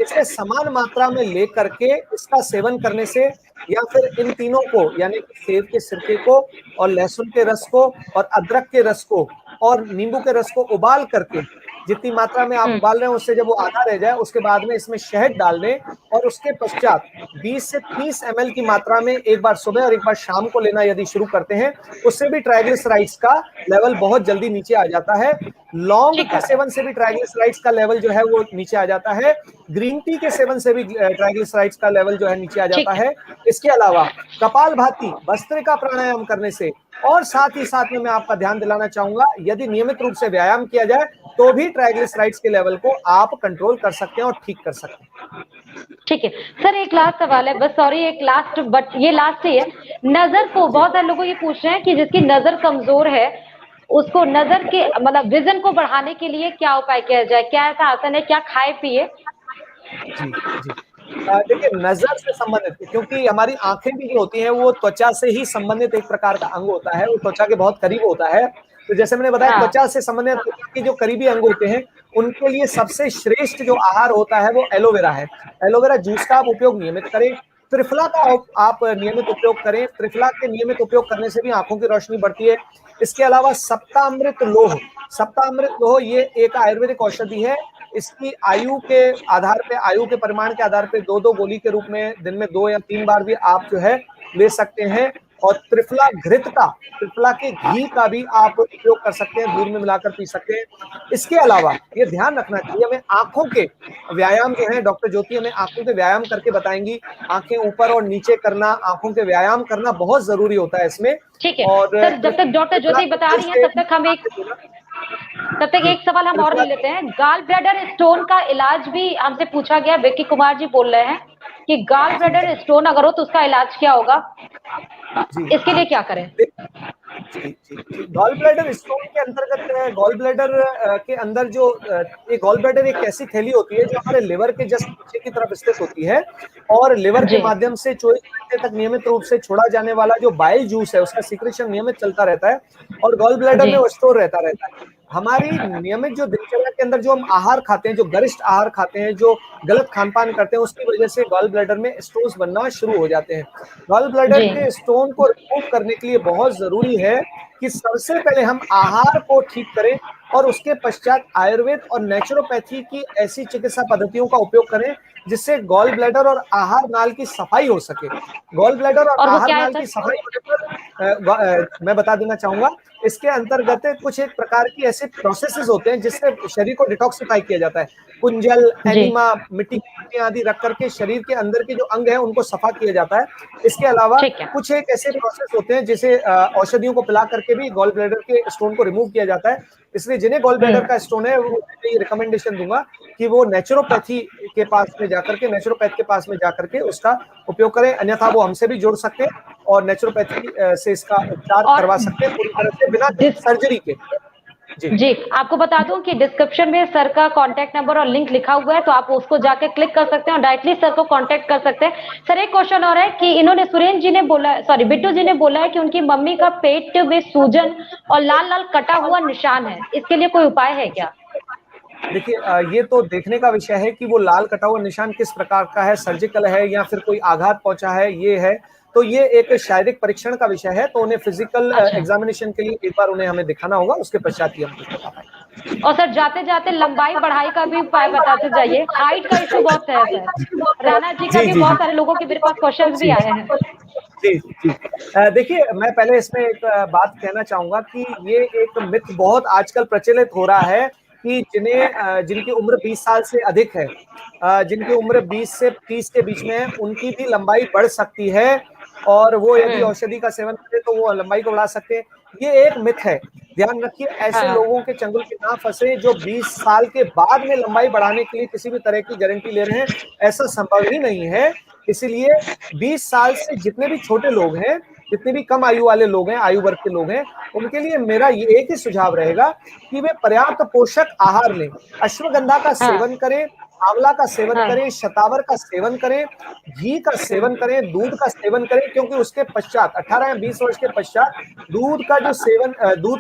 इसे समान मात्रा में लेकर के इसका सेवन करने से, या फिर इन तीनों को यानी कि सेब के सिरके को और लहसुन के रस को और अदरक के रस को और नींबू के रस को उबाल करके जितनी मात्रा में आप उबाल रहे हैं उससे जब वो आधा रह जाए उसके बाद में इसमें शहद डाल दें और उसके पश्चात 20 से 30 ml की मात्रा में एक बार सुबह और एक बार शाम को लेना यदि शुरू करते हैं, उससे भी ट्राइग्लिसराइड्स का लेवल बहुत जल्दी नीचे आ जाता है। लौंग के सेवन से भी ट्राइग्लिसराइड्स का लेवल जो है वो नीचे आ जाता है। ग्रीन टी के सेवन से भी ट्राइग्लिसराइड्स का लेवल जो है नीचे आ जाता है। इसके अलावा कपालभाति, भस्त्रिका प्राणायाम करने से और साथ ही साथ में मैं आपका ध्यान दिलाना चाहूंगा, यदि नियमित रूप से व्यायाम किया जाए तो भी ट्राइग्लिसराइड्स के लेवल को आप कंट्रोल कर सकते हैं और ठीक कर सकते हैं। ठीक है सर, एक लास्ट सवाल है बस, सॉरी एक लास्ट, बट ये लास्ट ही है। नजर को बहुत सारे लोगों ये पूछ रहे हैं कि जिसकी नजर कमजोर है उसको नजर के मतलब विजन को बढ़ाने के लिए क्या उपाय किया जाए, क्या ऐसा आसन है, क्या खाए पिए? जी जी देखिए, नजर से संबंधित, क्योंकि हमारी आंखें भी जो होती हैं वो त्वचा से ही संबंधित एक प्रकार का अंग होता है, वो त्वचा के बहुत करीब होता है। तो जैसे मैंने बताया, त्वचा से संबंधित त्वचा के जो करीबी अंग होते हैं उनके लिए सबसे श्रेष्ठ जो आहार होता है वो एलोवेरा है। एलोवेरा जूस का आप उपयोग नियमित करें। त्रिफला का आप नियमित उपयोग करें। त्रिफला के नियमित उपयोग करने से भी आंखों की रोशनी बढ़ती है। इसके अलावा सप्तामृत लोह, सप्तामृत लोह ये एक आयुर्वेदिक औषधि है। इसकी आयु के आधार पे, आयु के परिमाण के आधार पे 2-2 गोली के रूप में दिन में 2 या 3 बार भी आप जो है ले सकते हैं। और त्रिफला घृत का, त्रिफला के घी का भी आप उपयोग कर सकते हैं, दूध में मिलाकर पी सकते हैं। इसके अलावा ये ध्यान रखना चाहिए, हमें आंखों के व्यायाम जो है, डॉक्टर ज्योति हमें आंखों के व्यायाम करके बताएंगी। आंखें ऊपर और नीचे करना, आंखों के व्यायाम करना बहुत जरूरी होता है इसमें। ठीक है और सर, जब तक डॉक्टर ज्योति बता रही है तब तक एक सवाल हम और ले लेते हैं। गाल ब्लैडर स्टोन का इलाज भी हमसे पूछा गया। विक्की कुमार जी बोल रहे हैं कि गाल ब्लैडर स्टोन अगर हो तो उसका इलाज क्या होगा, इसके लिए क्या करें? जी गॉल ब्लैडर स्टोन के अंतर्गत, गॉल ब्लैडर के अंदर जो एक गॉल ब्लैडर एक ऐसी थैली होती है जो हमारे लिवर के जस्ट पीछे की तरफ स्थित होती है और लिवर के माध्यम से 24 घंटे तक नियमित रूप से छोड़ा जाने वाला जो बाइल जूस है उसका सिक्रेशन नियमित चलता रहता है और गॉल ब्लैडर में वो स्टोर रहता है। हमारी नियमित जो दिनचर्या के अंदर जो हम आहार खाते हैं, जो गरिष्ठ आहार खाते हैं, जो गलत खान पान करते हैं, उसकी वजह से गॉल ब्लैडर में स्टोन्स बनना शुरू हो जाते हैं। गॉल ब्लैडर के स्टोन को रिमूव करने के लिए बहुत जरूरी है कि सबसे पहले हम आहार को ठीक करें और उसके पश्चात आयुर्वेद और नेचुरोपैथी की ऐसी चिकित्सा पद्धतियों का उपयोग करें जिससे गॉल ब्लैडर और आहार नाल की सफाई हो सके। गॉल ब्लैडर और आहार नाल की सफाई होने पर मैं बता देना चाहूंगा, इसके अंतर्गत कुछ एक प्रकार की ऐसे प्रोसेसेस होते हैं जिससे शरीर को डिटॉक्सिफाई किया जाता है। कुंजल, एनिमा, मिट्टी आदि रख करके शरीर के अंदर के जो अंग है उनको सफा किया जाता है। इसके अलावा कुछ एक ऐसे प्रोसेस होते हैं जिसे औषधियों को पिला करके भी गॉल ब्लैडर के स्टोन को रिमूव किया जाता है। इसलिए जिन्हें गॉल ब्लैडर का स्टोन है वो ये रिकमेंडेशन दूंगा कि वो नेचुरोपैथी के पास में जाकर के, नेचुरोपैथ के पास में जाकर के उसका उपयोग करें, अन्यथा वो हमसे भी जुड़ सकते हैं और नेचुरोपैथी से इसका उपचार करवा सकते हैं पूरी तरह से बिना सर्जरी के। जी आपको बता दूं कि डिस्क्रिप्शन में सर का कांटेक्ट नंबर और लिंक लिखा हुआ है, तो आप उसको जाके क्लिक कर सकते हैं और डायरेक्टली सर को कांटेक्ट कर सकते हैं। सर एक क्वेश्चन और है कि इन्होंने, सुरेंद्र जी ने बोला, सॉरी बिट्टू जी ने बोला है कि उनकी मम्मी का पेट में सूजन और लाल लाल कटा हुआ निशान है, इसके लिए कोई उपाय है क्या? देखिए, ये तो देखने का विषय है कि वो लाल कटा हुआ निशान किस प्रकार का है, सर्जिकल है या फिर कोई आघात पहुंचा है, ये है तो ये एक शारीरिक परीक्षण का विषय है, तो उन्हें फिजिकल एग्जामिनेशन के लिए एक बार उन्हें हमें दिखाना होगा, उसके पश्चात ही हम कुछ बता पाएंगे। और सर जाते जाते लंबाई बढ़ाई का भी उपाय बताते जाइए, हाइट का इशू बहुत है सर। राणा जी का भी बहुत सारे लोगों के मेरे पास क्वेश्चंस भी आए हैं। जी जी देखिए, मैं पहले इसमें एक बात कहना चाहूंगा कि ये एक मिथ बहुत आजकल प्रचलित हो रहा है कि जिनकी उम्र 20 साल से अधिक है, जिनकी उम्र 20 से 30 के बीच में है, उनकी भी लंबाई बढ़ सकती है और वो यदि औषधि का सेवन करें तो वो लंबाई को बढ़ा सकते हैं। ये एक मिथ है, ध्यान रखिए। ऐसे लोगों के चंगुल के ना फंसे जो 20 साल के बाद में लंबाई बढ़ाने के लिए किसी भी तरह की गारंटी ले रहे हैं, ऐसा संभव ही नहीं है। इसीलिए 20 साल से जितने भी छोटे लोग हैं, जितने भी कम आयु वाले लोग हैं, आयु वर्ग के लोग हैं, उनके लिए मेरा ये एक ही सुझाव रहेगा कि वे पर्याप्त पोषक आहार लें, अश्वगंधा का सेवन करें, आंवला का सेवन हाँ। करें, शतावर का सेवन करें, घी का सेवन करें, दूध का सेवन करें, क्योंकि उसके पश्चात 18 या 20 वर्ष के पश्चात दूध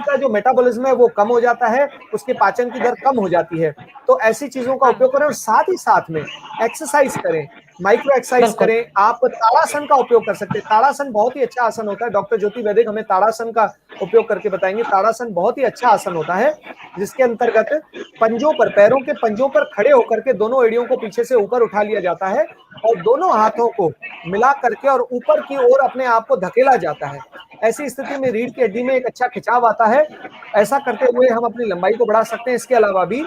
का जो मेटाबॉलिज्म है वो कम हो जाता है, उसके पाचन की दर कम हो जाती है। तो ऐसी चीजों का उपयोग करें और साथ ही साथ में एक्सरसाइज करें, माइक्रो एक्सरसाइज बिल्कुल। करें। आप ताड़ासन का उपयोग कर सकते हैं। ताड़ासन बहुत ही अच्छा आसन होता है। डॉक्टर ज्योति वैदिक हमें ताड़ासन का उपयोग करके बताएंगे। ताड़ासन बहुत ही अच्छा आसन होता है, जिसके अंतर्गत पंजों पर, पैरों के पंजों पर खड़े होकर के दोनों एड़ियों को पीछे से ऊपर उठा लिया जाता है और दोनों हाथों को मिला करके और ऊपर की ओर अपने आप को धकेला जाता है। ऐसी स्थिति में रीढ़ की हड्डी में एक अच्छा खिंचाव आता है। ऐसा करते हुए हम अपनी लंबाई को बढ़ा सकते हैं। इसके अलावा भी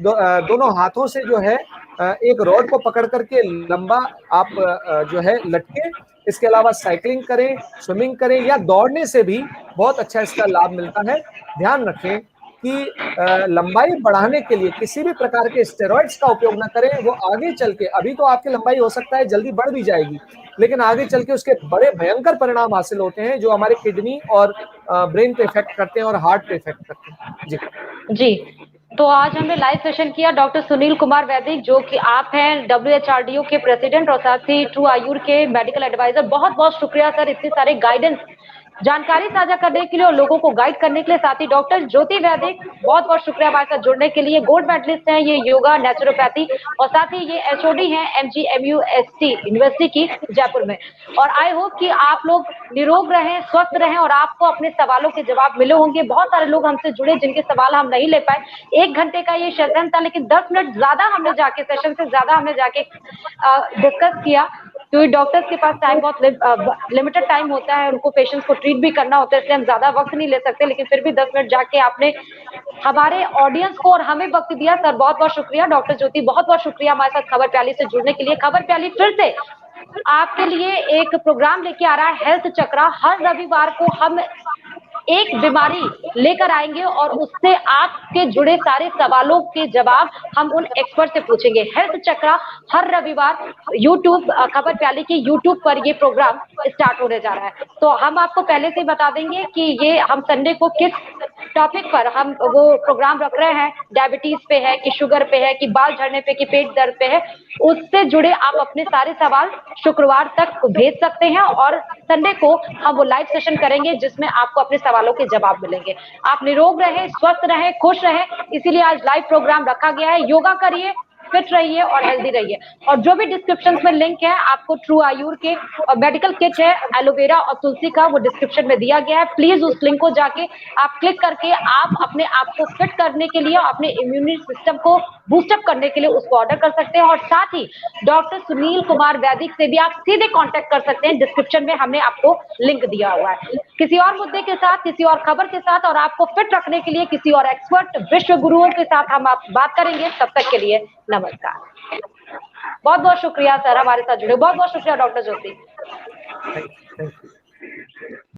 दोनों हाथों से जो है एक रॉड को पकड़ करके लंबा आप जो है लटके। इसके अलावा साइकिलिंग करें, स्विमिंग करें या दौड़ने से भी बहुत अच्छा इसका लाभ मिलता है। ध्यान रखें कि लंबाई बढ़ाने के लिए किसी भी प्रकार के स्टेरॉइड्स का उपयोग ना करें। वो आगे चल के, अभी तो आपकी लंबाई हो सकता है जल्दी बढ़ भी जाएगी, लेकिन आगे चल के उसके बड़े भयंकर परिणाम हासिल होते हैं, जो हमारे किडनी और ब्रेन पे इफेक्ट करते हैं और हार्ट पे इफेक्ट करते हैं। जी जी, तो आज हमने लाइव सेशन किया डॉक्टर सुनील कुमार वैदिक, जो कि आप हैं WHRDO के प्रेसिडेंट और साथ ही ट्रू आयुर के मेडिकल एडवाइजर। बहुत बहुत शुक्रिया सर, इतने सारे गाइडेंस, जानकारी साझा करने के लिए और लोगों को गाइड करने के लिए। साथ ही डॉक्टर ज्योति वैदिक, बहुत बहुत शुक्रिया हमारे साथ जुड़ने के लिए। गोल्ड मेडलिस्ट हैं ये योगा नेचुरोपैथी, और साथ ही ये HOD हैं MGMUST यूनिवर्सिटी की जयपुर में। और आई होप कि आप लोग निरोग रहें, स्वस्थ रहें और आपको अपने सवालों के जवाब मिले होंगे। बहुत सारे लोग हमसे जुड़े जिनके सवाल हम नहीं ले पाए। 1 घंटे का ये सेशन था, लेकिन 10 मिनट ज्यादा हमने जाके, सेशन से ज्यादा हमने जाके डिस्कस किया, क्योंकि डॉक्टर्स के पास टाइम बहुत लिमिटेड टाइम होता है, उनको पेशेंट्स को ट्रीट भी करना होता है, इसलिए हम ज्यादा वक्त नहीं ले सकते। लेकिन फिर भी 10 मिनट जाके आपने हमारे ऑडियंस को और हमें वक्त दिया सर, बहुत बहुत शुक्रिया। डॉक्टर ज्योति, बहुत बहुत शुक्रिया हमारे साथ खबर प्याली से जुड़ने के लिए। खबर प्याली फिर से आपके लिए एक प्रोग्राम लेके आ रहा है, हेल्थ चक्रा। हर रविवार को हम एक बीमारी लेकर आएंगे और उससे आपके जुड़े सारे सवालों के जवाब हम उन एक्सपर्ट से पूछेंगे। हेल्थ चक्रा हर रविवार यूट्यूब, खबर प्याली की यूट्यूब पर ये प्रोग्राम स्टार्ट होने जा रहा है। तो हम आपको पहले से बता देंगे कि ये हम संडे को किस टॉपिक पर हम वो प्रोग्राम रख रहे हैं। डायबिटीज पे है कि शुगर पे है कि बाल झड़ने पे कि पेट दर्द पे है, उससे जुड़े आप अपने सारे सवाल शुक्रवार तक भेज सकते हैं और संडे को हम वो लाइव सेशन करेंगे जिसमें आपको अपने सवालों के जवाब मिलेंगे। आप निरोग रहें, स्वस्थ रहें, खुश रहें, इसीलिए आज लाइव प्रोग्राम रखा गया है। योगा करिए, फिट रहिए और हेल्दी रहिए। और जो भी डिस्क्रिप्शन में लिंक है, आपको ट्रू आयुर के मेडिकल किट है एलोवेरा और तुलसी का, वो डिस्क्रिप्शन में दिया गया है। प्लीज उस लिंक को जाके आप क्लिक करके आप अपने आप को फिट करने के लिए, अपने इम्यूनिटी सिस्टम को बूस्टअप करने के लिए उसको ऑर्डर कर सकते हैं। और साथ ही डॉक्टर सुनील कुमार वैदिक से भी आप सीधे कांटेक्ट कर सकते हैं, डिस्क्रिप्शन में हमने आपको लिंक दिया हुआ है। किसी और मुद्दे के साथ, किसी और खबर के साथ और आपको फिट रखने के लिए किसी और एक्सपर्ट विश्व गुरुओं के साथ हम आप बात करेंगे। तब तक के लिए नमस्कार। बहुत बहुत शुक्रिया सर हमारे साथ जुड़े। बहुत बहुत शुक्रिया डॉक्टर ज्योति। Thank you.